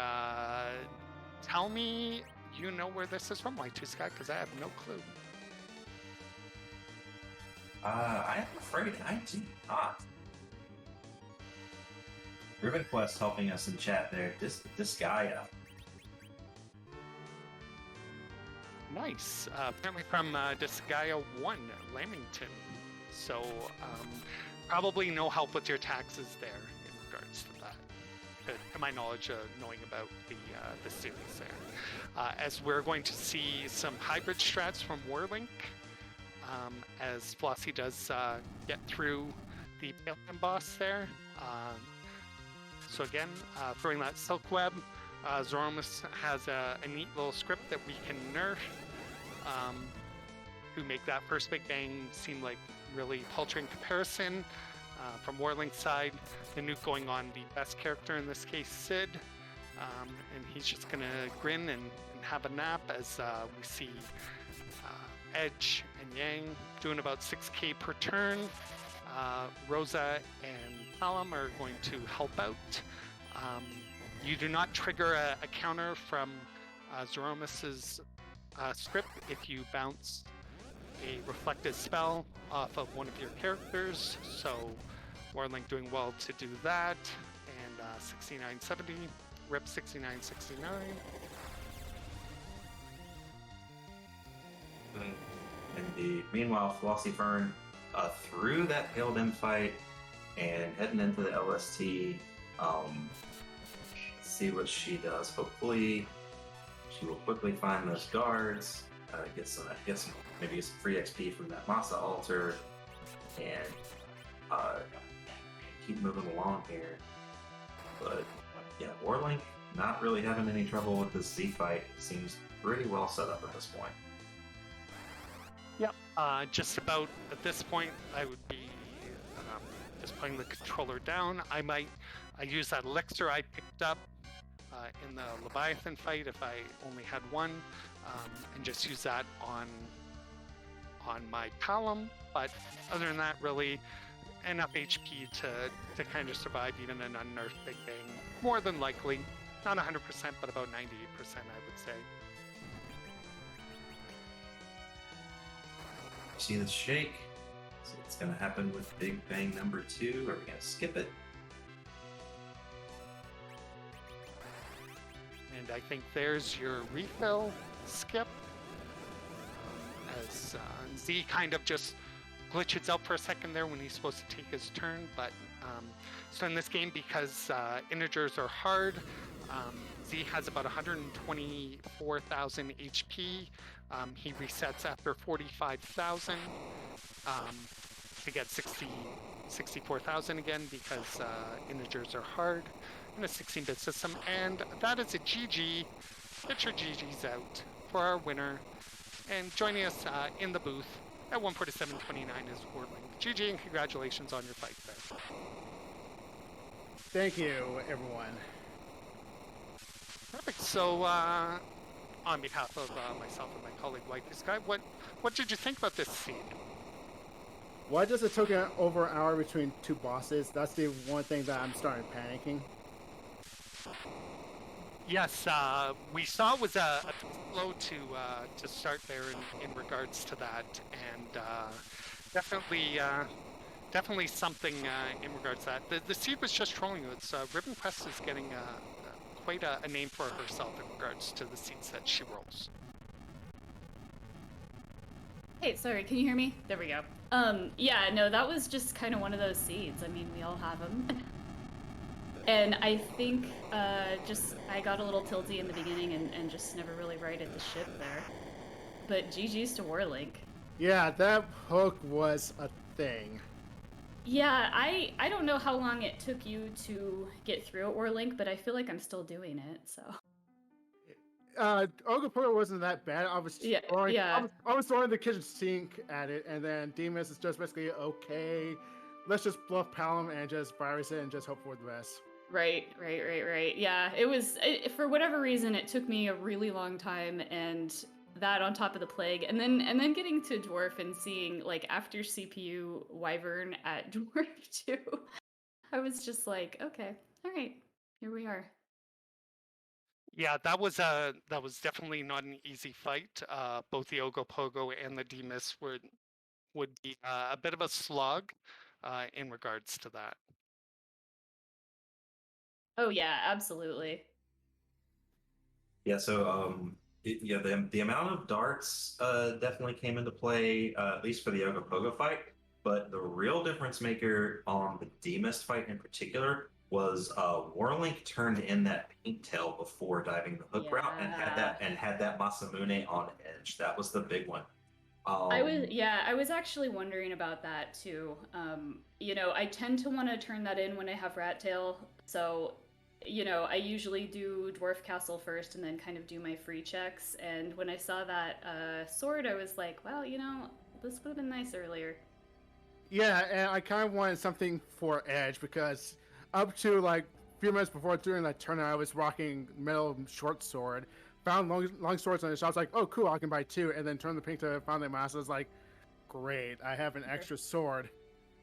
tell me you know where this is from, Y2 Sky, because I have no clue. I'm afraid I do not. Ribbon Quest helping us in chat there. This guy. Nice. Apparently from Disgaea 1, Lamington. So probably no help with your taxes there in regards to that. To my knowledge, knowing about the series there. As we're going to see some hybrid strats from Warlink, as Flossie does get through the Alien boss there. So again, throwing that Silk Web, Zoromus has a neat little script that we can nerf to make that first Big Bang seem like really paltry in comparison. From Warlink's side, the nuke going on the best character, in this case Sid, and he's just gonna grin and have a nap as we see Edge and Yang doing about 6k per turn. Rosa and Palom are going to help out You do not trigger a counter from Zoromus's script if you bounce a reflected spell off of one of your characters. So Warlink doing well to do that. And 6970, rip 6969. Indeed. Meanwhile, flossiefern through that Pale Dim fight and heading into the LST. See what she does. Hopefully, she will quickly find those guards. Get some maybe some free XP from that Masa altar, and keep moving along here. But yeah, Warlink not really having any trouble with this Z fight. Seems pretty well set up at this point. Yep. Just about at this point, I would be just putting the controller down. I use that elixir I picked up in the Leviathan fight if I only had one, and just use that on my Palom. But other than that, really enough HP to kind of survive even an unnerfed Big Bang. More than likely, not 100%, but about 98%, I would say. See this shake? So it's going to happen with Big Bang number 2. Are we going to skip it? And I think there's your refill skip. As Z kind of just glitches out for a second there when he's supposed to take his turn. But so in this game, because integers are hard, Z has about 124,000 HP. He resets after 45,000 to get 64,000 again because integers are hard in a 16-bit system. And that is a GG. Get your GGs out for our winner. And joining us in the booth at 147.29 is Warlink. GG and congratulations on your fight there. Thank you, everyone. Perfect. So, on behalf of myself and my colleague White Sky, what did you think about this scene? Why does it take over an hour between two bosses? That's the one thing that I'm starting panicking. Yes, we saw it was a slow to start there in regards to that, and definitely something in regards to that. The seed was just trolling you. It's Ribbon Quest is getting quite a name for herself in regards to the seeds that she rolls. Hey, sorry, can you hear me? There we go. Yeah, no, that was just kind of one of those seeds. I mean, we all have them. And I think I got a little tilty in the beginning and just never really righted the ship there. But GG's to Warlink. Yeah, that hook was a thing. Yeah, I don't know how long it took you to get through at Warlink, but I feel like I'm still doing it, so. Ogopogo wasn't that bad. I was throwing, yeah. I was throwing the kitchen sink at it, and then Demus is just basically, okay, let's just bluff Palom and just virus it and just hope for the best. Right. Yeah, for whatever reason, it took me a really long time, and that on top of the plague, and then getting to Dwarf and seeing, like, after CPU Wyvern at Dwarf 2, I was just like, okay, all right, here we are. Yeah, that was definitely not an easy fight. Both the Ogopogo and the Demus would be a bit of a slog in regards to that. Oh yeah, absolutely. Yeah, so the amount of darts definitely came into play, at least for the Ogopogo fight. But the real difference maker on the Demus fight in particular was Warlink turned in that paint tail before diving the hook route and had that Masamune on edge. That was the big one. I was actually wondering about that too. I tend to want to turn that in when I have Rat Tail, so I usually do Dwarf Castle first and then kind of do my free checks. And when I saw that sword, I was like, wow, this would have been nice earlier. Yeah, and I kind of wanted something for edge because up to like a few minutes before doing that turn, I was rocking metal short sword. Found long swords on the shop. I was like, oh, cool, I can buy two. And then turned the pink to found the mask. I was like, great, I have an extra sword.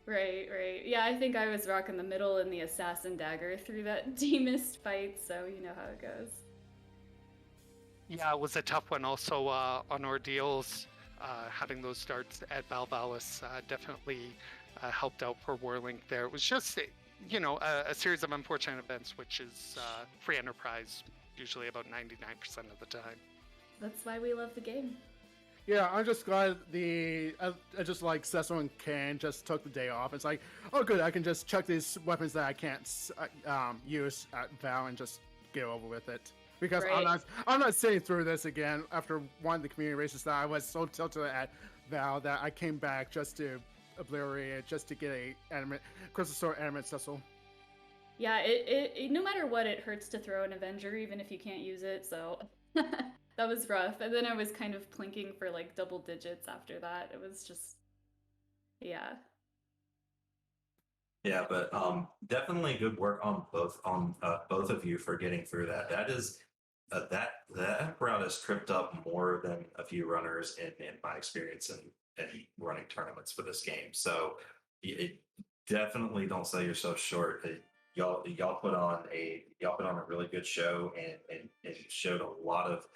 Right, right. Yeah, I think I was rocking the middle and the assassin dagger through that demist fight, so you know how it goes. Yeah, it was a tough one. Also on Ordeals, having those starts at Balvalis definitely helped out for Warlink there. It was just, a series of unfortunate events, which is free enterprise usually about 99% of the time. That's why we love the game. Yeah, I'm just glad I just like Cecil and Ken just took the day off. It's like, oh good, I can just chuck these weapons that I can't use at Val and just get over with it. Because Right. I'm not sitting through this again after one of the community races that I was so tilted at Val that I came back just to obliterate it, just to get a Crystal Sword animate Cecil. Yeah, it no matter what, it hurts to throw an Avenger even if you can't use it, so that was rough. And then I was kind of plinking for like double digits after that. It was just, yeah. Yeah, but definitely good work on both of you for getting through that. That is that route has tripped up more than a few runners in my experience in running tournaments for this game. So it definitely don't sell yourself short. Y'all put on a really good show and showed a lot of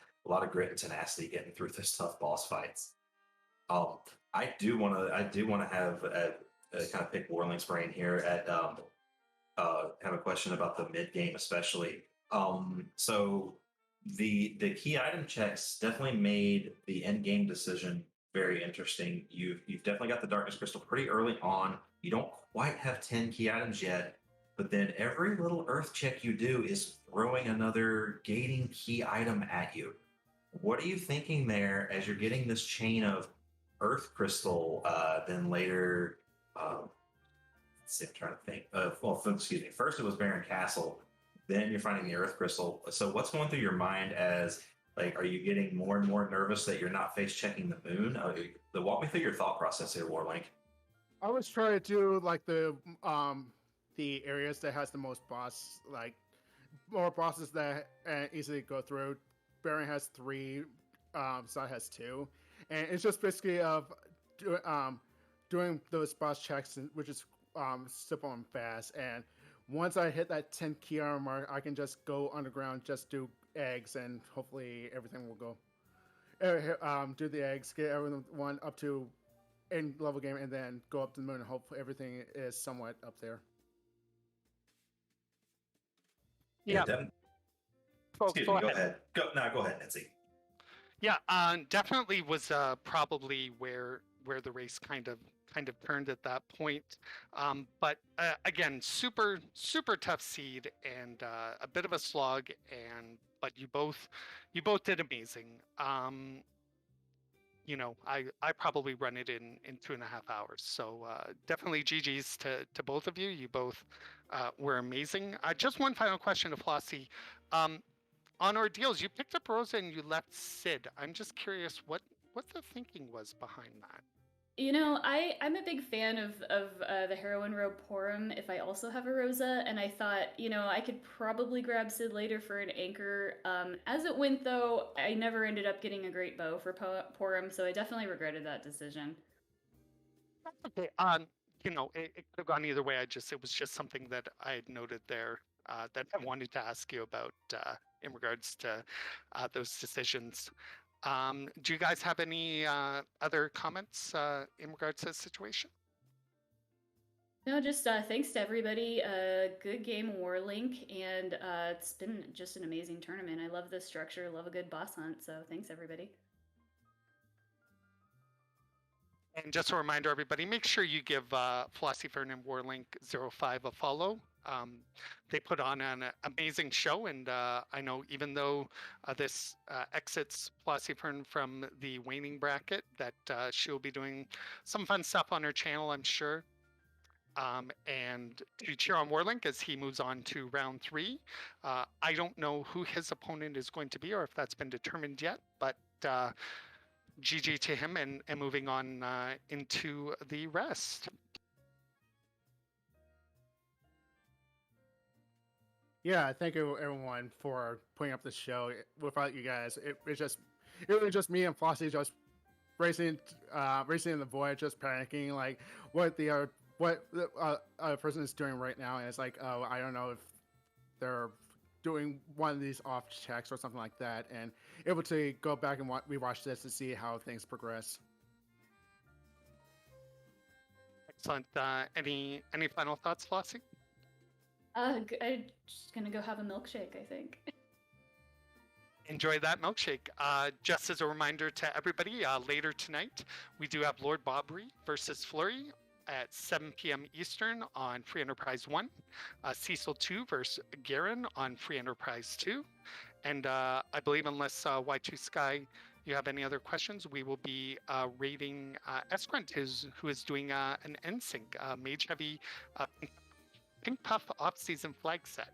grit and tenacity getting through this tough boss fights. Um, I do want to have kind of pick Warling's brain here at have a question about the mid game especially. So the key item checks definitely made the end game decision very interesting. You've definitely got the darkness crystal pretty early on. You don't quite have 10 key items yet, but then every little earth check you do is throwing another gating key item at you. What are you thinking there as you're getting this chain of earth crystal, then later let's see, I'm trying to think. Excuse me. First, it was Barren Castle. Then you're finding the Earth Crystal. So, what's going through your mind as like, are you getting more and more nervous that you're not face checking the moon? Walk me through your thought process here, Warlink. I was trying to do like the areas that has the most boss, like more bosses that easily go through. Baron has 3, Side has 2, and it's just basically of doing those boss checks, which is simple and fast. And once I hit that 10 key item mark, I can just go underground, just do eggs, and hopefully everything will go. Do the eggs, get everyone up to end level game, and then go up to the moon and hope everything is somewhat up there. Yeah. Excuse me. Go ahead. Go ahead, Nancy. Yeah, definitely was probably where the race kind of turned at that point. But again, super tough seed and a bit of a slog. But you both did amazing. I probably run it in 2.5 hours. So definitely GGs to both of you. You both were amazing. Just one final question to Flossie. On Ordeals, you picked up Rosa and you left Sid. I'm just curious what the thinking was behind that. You know, I'm a big fan of the Heroine Robe Porum if I also have a Rosa, and I thought, I could probably grab Sid later for an anchor. As it went, though, I never ended up getting a great bow for Porum, so I definitely regretted that decision. Okay. It could have gone either way. It was just something that I had noted there that I wanted to ask you about in regards to those decisions. Do you guys have any other comments in regards to the situation? No, just thanks to everybody. Good game, Warlink, and it's been just an amazing tournament. I love the structure, love a good boss hunt, so thanks everybody. And just a reminder, everybody, make sure you give flossiefern and warlink05 a follow. They put on an amazing show, and I know even though this exits flossiefern from the waning bracket, that she'll be doing some fun stuff on her channel, I'm sure. And to cheer on Warlink as he moves on to round 3. I don't know who his opponent is going to be or if that's been determined yet, but GG to him and moving on into the rest. Yeah, thank you everyone for putting up the show. Without you guys, it was just me and Flossie just racing in the void, just panicking like what the what a person is doing right now, and it's like, oh, I don't know if they're doing one of these off checks or something like that, and able to go back and rewatch this to see how things progress. Excellent. Any final thoughts, Flossie? I'm just gonna go have a milkshake, I think. Enjoy that milkshake. Just as a reminder to everybody, later tonight we do have Lord Bobry versus Flurry at 7 p.m. Eastern on Free Enterprise 1, Cecil 2 versus Garen on Free Enterprise 2, and I believe unless Y2 Sky, you have any other questions, we will be rating Esquint, who is doing an NSYNC Mage Heavy Pink Puff off-season flag set.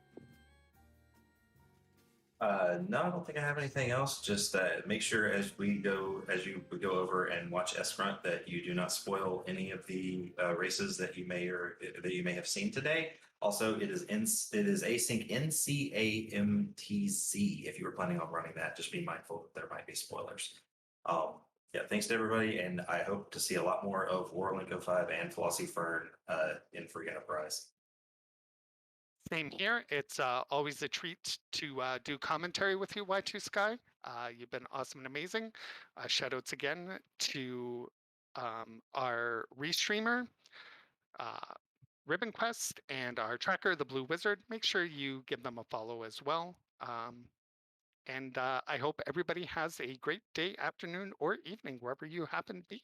No, I don't think I have anything else. Just make sure as you go over and watch S-Front that you do not spoil any of the races that you may have seen today. Also, it is async NCAMTC. If you were planning on running that, just be mindful that there might be spoilers. Yeah, thanks to everybody, and I hope to see a lot more of warlink05 and flossiefern in Free Enterprise. Same here. It's always a treat to do commentary with you, Y2 Sky. You've been awesome and amazing. Shoutouts again to our restreamer, Ribbon Quest, and our tracker, the Blue Wizard. Make sure you give them a follow as well. And I hope everybody has a great day, afternoon, or evening, wherever you happen to be.